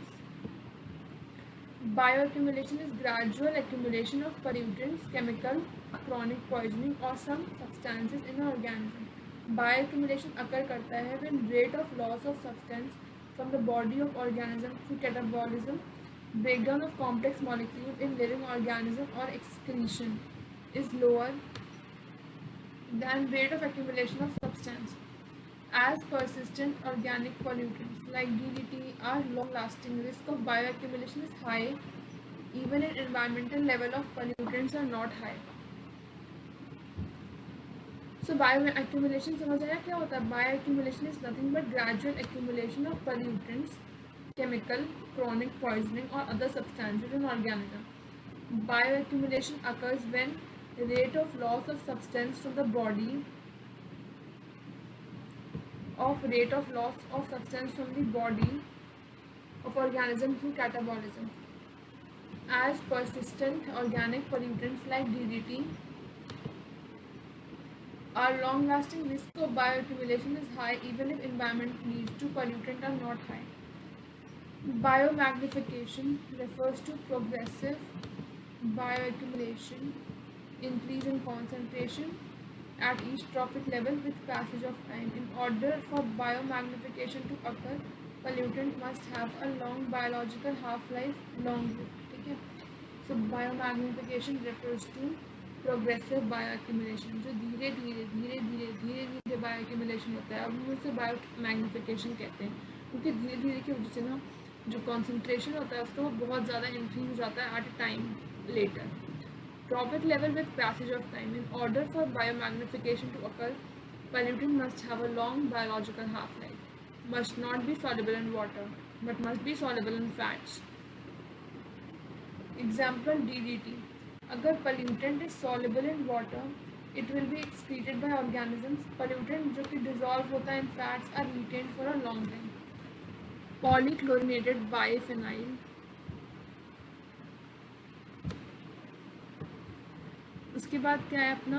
Bioaccumulation is gradual accumulation of pollutants, chemical, chronic poisoning or some substances in an organism. Bioaccumulation occur करता है when rate of loss of substance from the body of organism through catabolism, breakdown of complex molecules in living organism or excretion is lower than rate of accumulation of substance. As persistent organic pollutants like DDT are long-lasting, risk of bioaccumulation is high even if environmental level of pollutants are not high. So bioaccumulation समझ आया क्या होता है? Bioaccumulation is nothing but gradual accumulation of pollutants, chemical, chronic poisoning or other substances in organism. Bioaccumulation occurs when rate of loss of substance from the body of organism through catabolism. As persistent organic pollutants like DDT are long-lasting, risk of bioaccumulation is high even if environment needs to pollutant are not high. Biomagnification refers to progressive bioaccumulation, increase in concentration at each trophic level with passage of time. In order for biomagnification to occur, pollutant must have a long biological half-life, long-lived. ठीक है? So biomagnification refers to progressive bioaccumulation, जो धीरे धीरे बायोअक्यूमुलेशन होता है, अब हम उसे बायोमैग्निफिकेशन कहते हैं, क्योंकि धीरे धीरे की वजह से ना जो कॉन्सेंट्रेशन होता है उसका वो बहुत ज़्यादा इंक्रीज हो जाता है at a time later. Trophic level with passage of time. In order for biomagnification to occur, pollutant must have a long biological half-life, must not be soluble in water, but must be soluble in fats. Example DDT. अगर pollutant is soluble in water, it will be excreted by organisms. Pollutant जो कि dissolve होता है in fats are retained for a long time. Polychlorinated biphenyl उसके बाद क्या है अपना,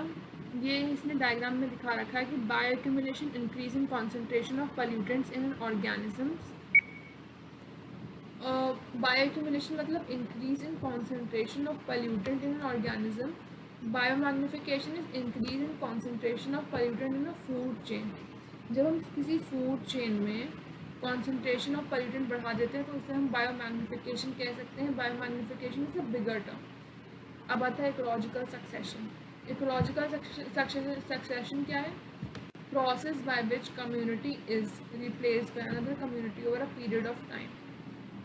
ये इसने डायग्राम में दिखा रखा है कि bioaccumulation increase in concentration of pollutants in organisms. Bioaccumulation मतलब increase in concentration of pollutant in an organism. Biomagnification is increase in concentration of pollutant in a food chain. जब हम किसी फूड चेन में कॉन्सेंट्रेशन ऑफ पोल्यूटेंट बढ़ा देते हैं तो उसे हम बायोमैग्निफिकेशन कह सकते हैं. Biomagnification is a bigger term. अब आता है इकोलॉजिकल सक्सेशन. इकोलॉजिकल सक्सेशन क्या है? Process by which community is replaced by another community over a period of time.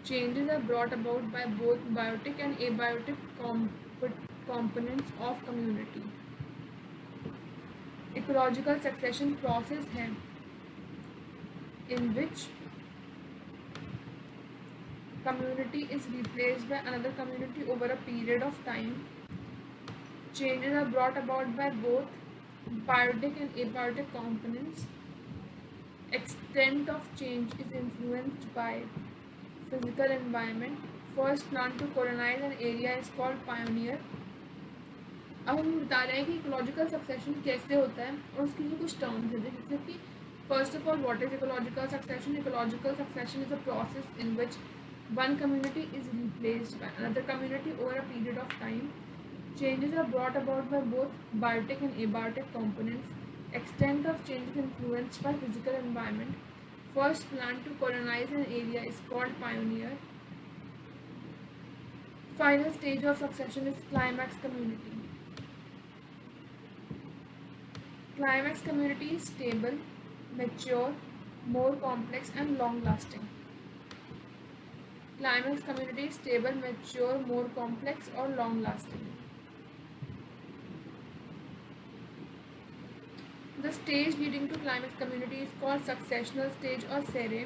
Changes are brought about by both biotic and abiotic components of community. Ecological succession process है in which community is replaced by another community over a period of time. Changes are brought about by both biotic and abiotic components. Extent of change is influenced by physical environment. First plant to colonize an area is called pioneer. अब हम बता रहे हैं कि ecological succession कैसे होता है और उसके लिए कुछ टर्म्स हैं. जैसे कि first of all what is ecological succession? Ecological succession is a process in which one community is replaced by another community over a period of time. Changes are brought about by both biotic and abiotic components. Extent of change is influenced by physical environment. First plant to colonize an area is called pioneer. Final stage of succession is climax community. Climax community is stable, mature, more complex and long lasting. Climax community is stable, mature, more complex or long lasting. The stage leading to climax community is called successional stage or sere.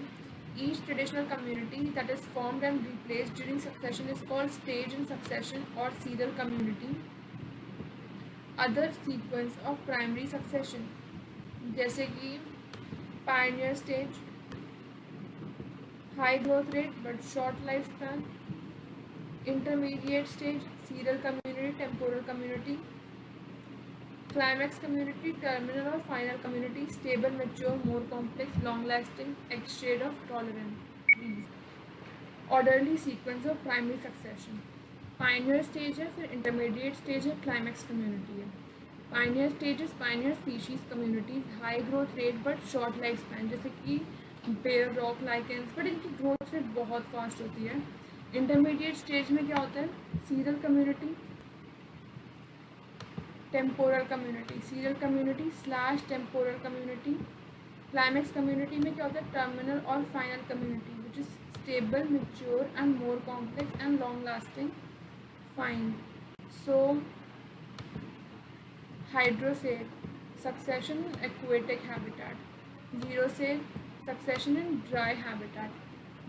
Each traditional community that is formed and replaced during succession is called stage in succession or serial community. Other sequence of primary succession जैसे कि pioneer stage, high growth rate but short lifespan, intermediate stage, serial community, temporal community, Climax community, terminal or final community, stable, mature, more complex, long-lasting, X shade of tolerant. Orderly sequence of primary succession. Pioneer stage है, फिर intermediate stage है, climax community है. Pioneer stages, pioneer species communities, high growth rate but short life span, जैसे कि bare rock lichens, but इनकी growth rate बहुत fast होती है. इंटरमीडिएट स्टेज में क्या होता है? Serial community, temporal community, serial community slash temporal community. Climax community में क्या होता है? टर्मिनल और final community which is stable, mature and more complex and long lasting. Fine. So hydrosere, succession in aquatic habitat. Xerosere, succession in dry habitat.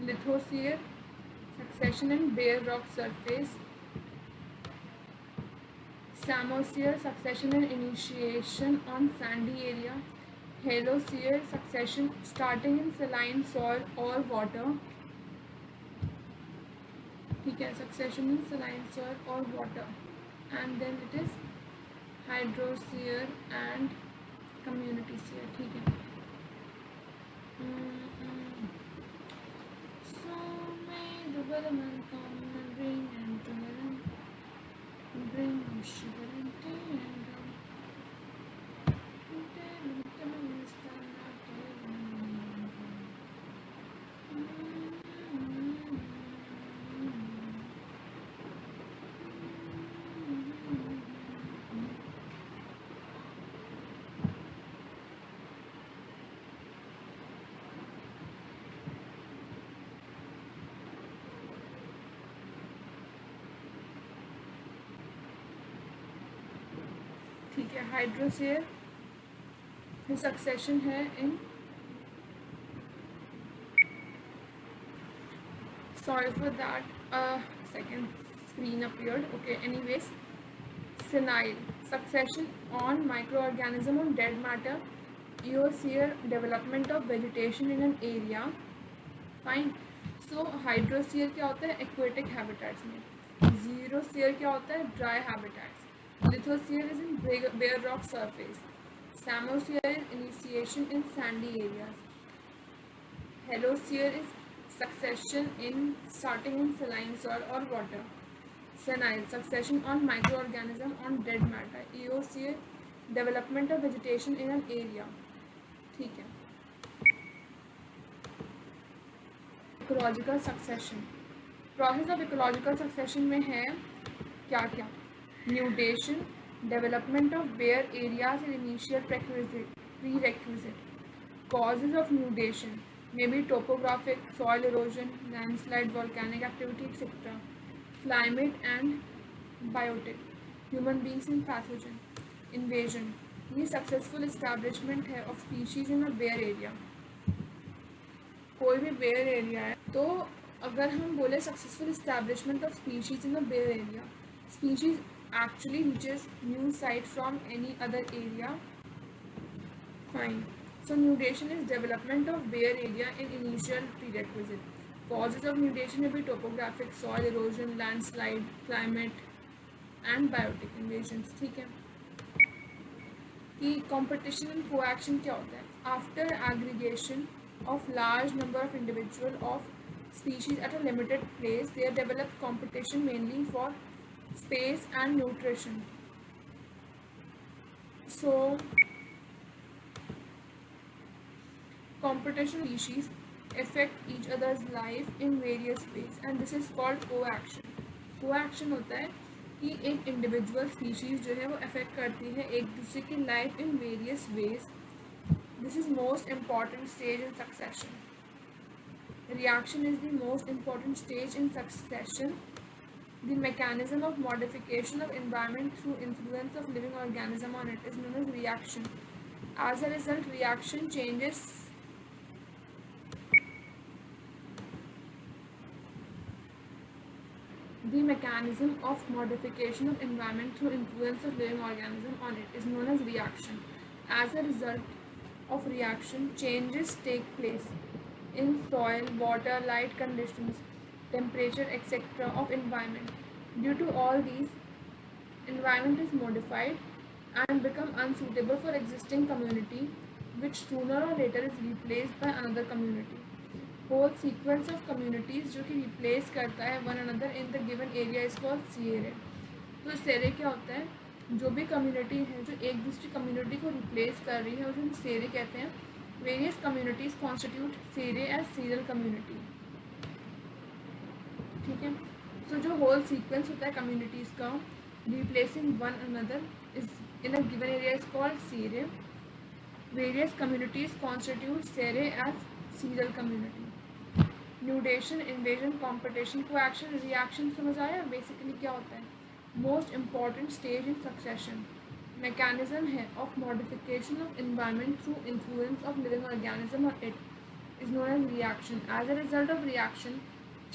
Lithosere, succession in bare rock surface. Samosphere, succession and initiation on sandy area. Halosphere, succession starting in saline soil or water. ठीक है, succession in saline soil or water. And then it is hydrosphere and community sphere. ठीक है. So may development come and bring and bring sugar and tea and ठीक है. हाइड्रोसेयर succession है इन sorry for that, second screen appeared. Okay, anyways, senile, succession on microorganism on dead matter. Eosphere, development of vegetation in an area. Fine. So hydrosphere क्या होता है? Aquatic habitats में. जीरोस्फीयर क्या होता है? Dry habitats. Lithosphere is in bare rock surface. Samosphere is initiation in sandy areas. Halosphere is succession in starting in saline soil or water. Senile, succession on microorganism on dead matter. Eosphere, development of vegetation in an area. ठीक है. Ecological succession. Process of ecological succession में है क्या क्या? Nudation, development of bare areas in initial prerequisite. Causes of nudation may be topographic, soil erosion, landslide, volcanic activity, etc. Climate and biotic. Human beings and pathogen. Invasion. ये successful establishment है of species in a bare area. कोई भी bear area है तो अगर हम बोले successful establishment of species in a bare area, species actually reaches new site from any other area. Fine. So nudation is development of bare area in initial prerequisite. Causes of nudation may be topographic, soil erosion, landslide, climate and biotic invasions. ठीक है कि competition and coaction क्या होता है? After aggregation of large number of individual of species at a limited place, they develop competition mainly for space and nutrition. So competition species affect each other's life in various ways and this is called coaction. Coaction होता है कि एक individual species जो है वो affect करती है एक दूसरे की life in various ways. This is most important stage in succession. Reaction is the most important stage in succession. The mechanism of modification of environment through influence of living organism on it is known as reaction. As a result, reaction changes the mechanism of modification of environment through influence of living organism on it is known as reaction. As a result of reaction, changes take place in soil, water, light conditions, temperature, etc. of environment. Due to all these, environment is modified and become unsuitable for existing community, which sooner or later is replaced by another community. Whole sequence of communities जो कि replace करता है one another in the given area is called CRA. तो सेरे क्या होता है, जो भी कम्युनिटी है जो एक दूसरी कम्युनिटी को रिप्लेस कर रही है उसे हम सेरे कहते हैं. Various communities constitute sere as serial community. ठीक है. सो जो होल सीक्वेंस होता है कम्युनिटीज का replacing one another is in a given area is called sere. Various communities constitute sere as serial community. Nudation, invasion, competition, coaction, reaction समझ आया. Basically क्या होता है, most important stage in succession mechanism है of modification of environment through influence of living organism or it is known as reaction. As a result of reaction,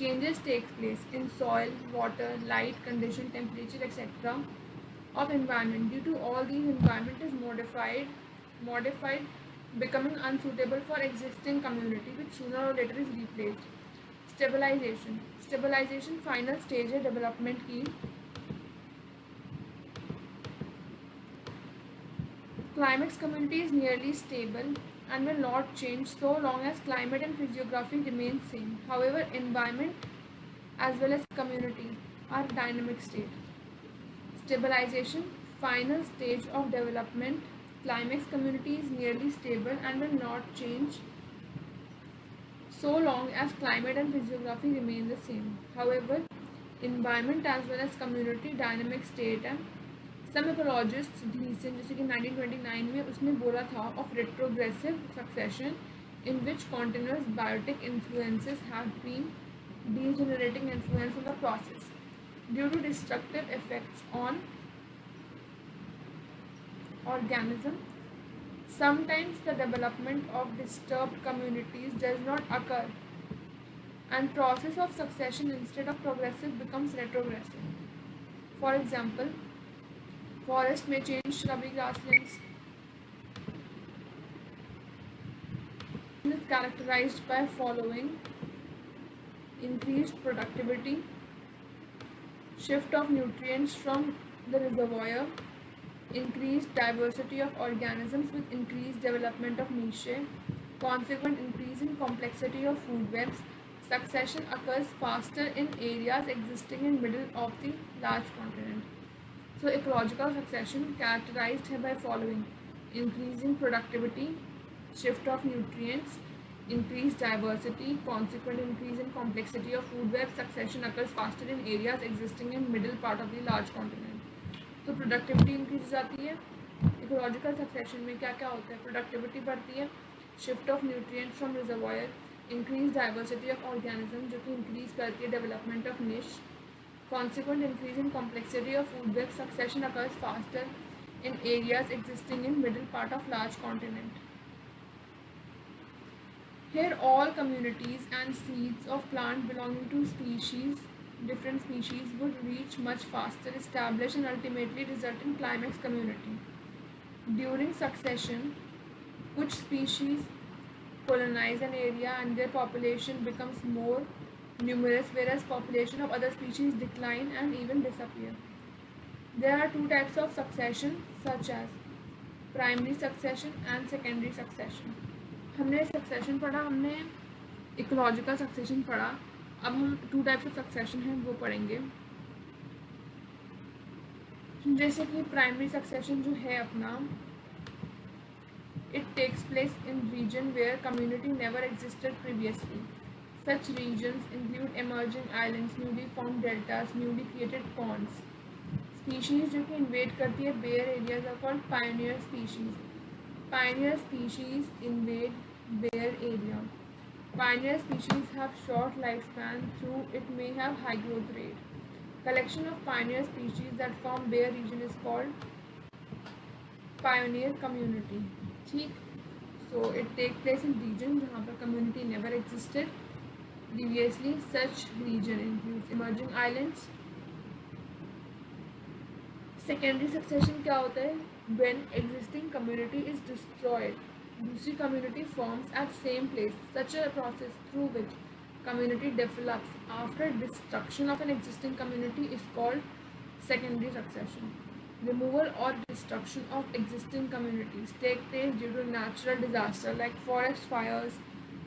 changes take place in soil, water, light, condition, temperature, etc. of environment. Due to all these, environment is modified, becoming unsuitable for existing community, which sooner or later is replaced. Stabilization final stage है development की. Climax community is nearly stable and will not change so long as climate and physiography remain same. However, environment as well as community are dynamic state. Stabilization, final stage of development. Climax community is nearly stable and will not change so long as climate and physiography remain the same. However, environment as well as community dynamic state है. सम ecologist ढीसन जैसे कि 1929 में उसने बोला था of retrogressive succession in which continuous biotic influences have been degenerating influence on the process due to destructive effects on organism. Sometimes the development of disturbed communities does not occur and process of succession instead of progressive becomes retrogressive. For example, forest may change shrubby grasslands. It is characterized by following: increased productivity, shift of nutrients from the reservoir, increased diversity of organisms with increased development of niche, consequent increase in complexity of food webs. Succession occurs faster in areas existing in middle of the large continent. So ecological succession characterized by following: increasing productivity, shift of nutrients, increased diversity, consequent increase in complexity of food web. Succession occurs faster in areas existing in middle part of the large continent. तो productivity increase हो जाती है. Ecological succession में क्या क्या होता है, productivity बढ़ती है, shift of nutrient from reservoir, increase diversity of organism जो कि इंक्रीज करती है डेवलपमेंट ऑफ निश, consequent increase in complexity of food web. Succession occurs faster in areas existing in middle part of large continent. Here all communities and seeds of plant belonging to different species would reach much faster, establish and ultimately result in climax community. During succession, which species colonize an area and their population becomes more numerous, whereas population of other species decline and even disappear. There are two types of succession such as primary succession and secondary succession. हमने succession पढ़ा, हमने ecological succession पढ़ा. अब हम two types of succession हैं वो पढ़ेंगे. जैसे कि primary succession जो है अपना, it takes place in region where community never existed previously. Such regions include emerging islands, newly formed deltas, newly created ponds. Species जो कि invade करती है bare areas are called pioneer species. Pioneer species invade bare area. Pioneer species have short lifespan, through it may have high growth rate. Collection of pioneer species that form bare region is called pioneer community. ठीक, so it takes place in region जहाँ पर community never existed previously. Such region includes emerging islands. Secondary succession क्या होता है, when existing community is destroyed, दूसरी community forms at same place. Such a process through which community develops after destruction of an existing community is called secondary succession. Removal or destruction of existing communities take place due to natural disaster like forest fires,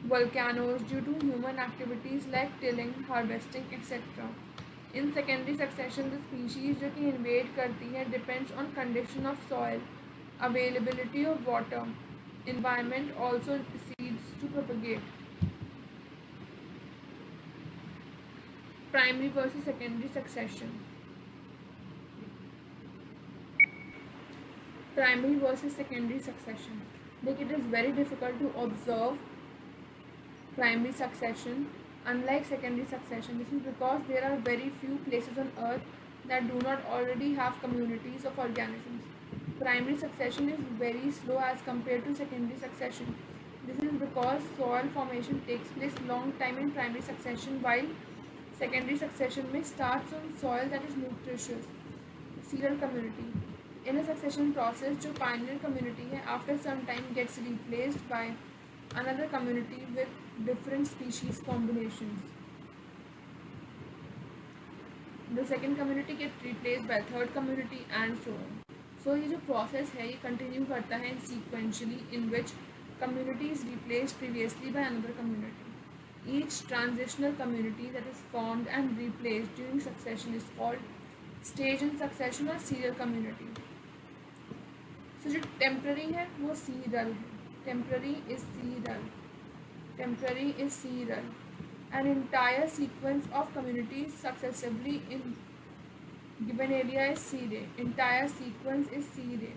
volcanoes, due to human activities like tilling, harvesting, etc. In secondary succession, the species जो कि invade करती है depends on condition of soil, availability of water, environment also proceeds to propagate. Primary versus secondary succession. Primary versus secondary succession. Like it is very difficult to observe primary succession unlike secondary succession. This is because there are very few places on earth that do not already have communities of organisms. Primary succession is very slow as compared to secondary succession. This is because soil formation takes place long time in primary succession while secondary succession may starts on soil that is nutritious. Serial community. In a succession process, जो pioneer community है after some time gets replaced by another community with different species combinations. The second community gets replaced by third community and so on. So ये जो process है ये continue करता है sequentially in which community is replaced previously by another community. Each transitional community that is formed and replaced during succession is called stage in succession or serial community. So जो temporary है वो serial है. Temporary is serial. Temporary is serial. An entire sequence of communities successively in given area is serial. Entire sequence is serial.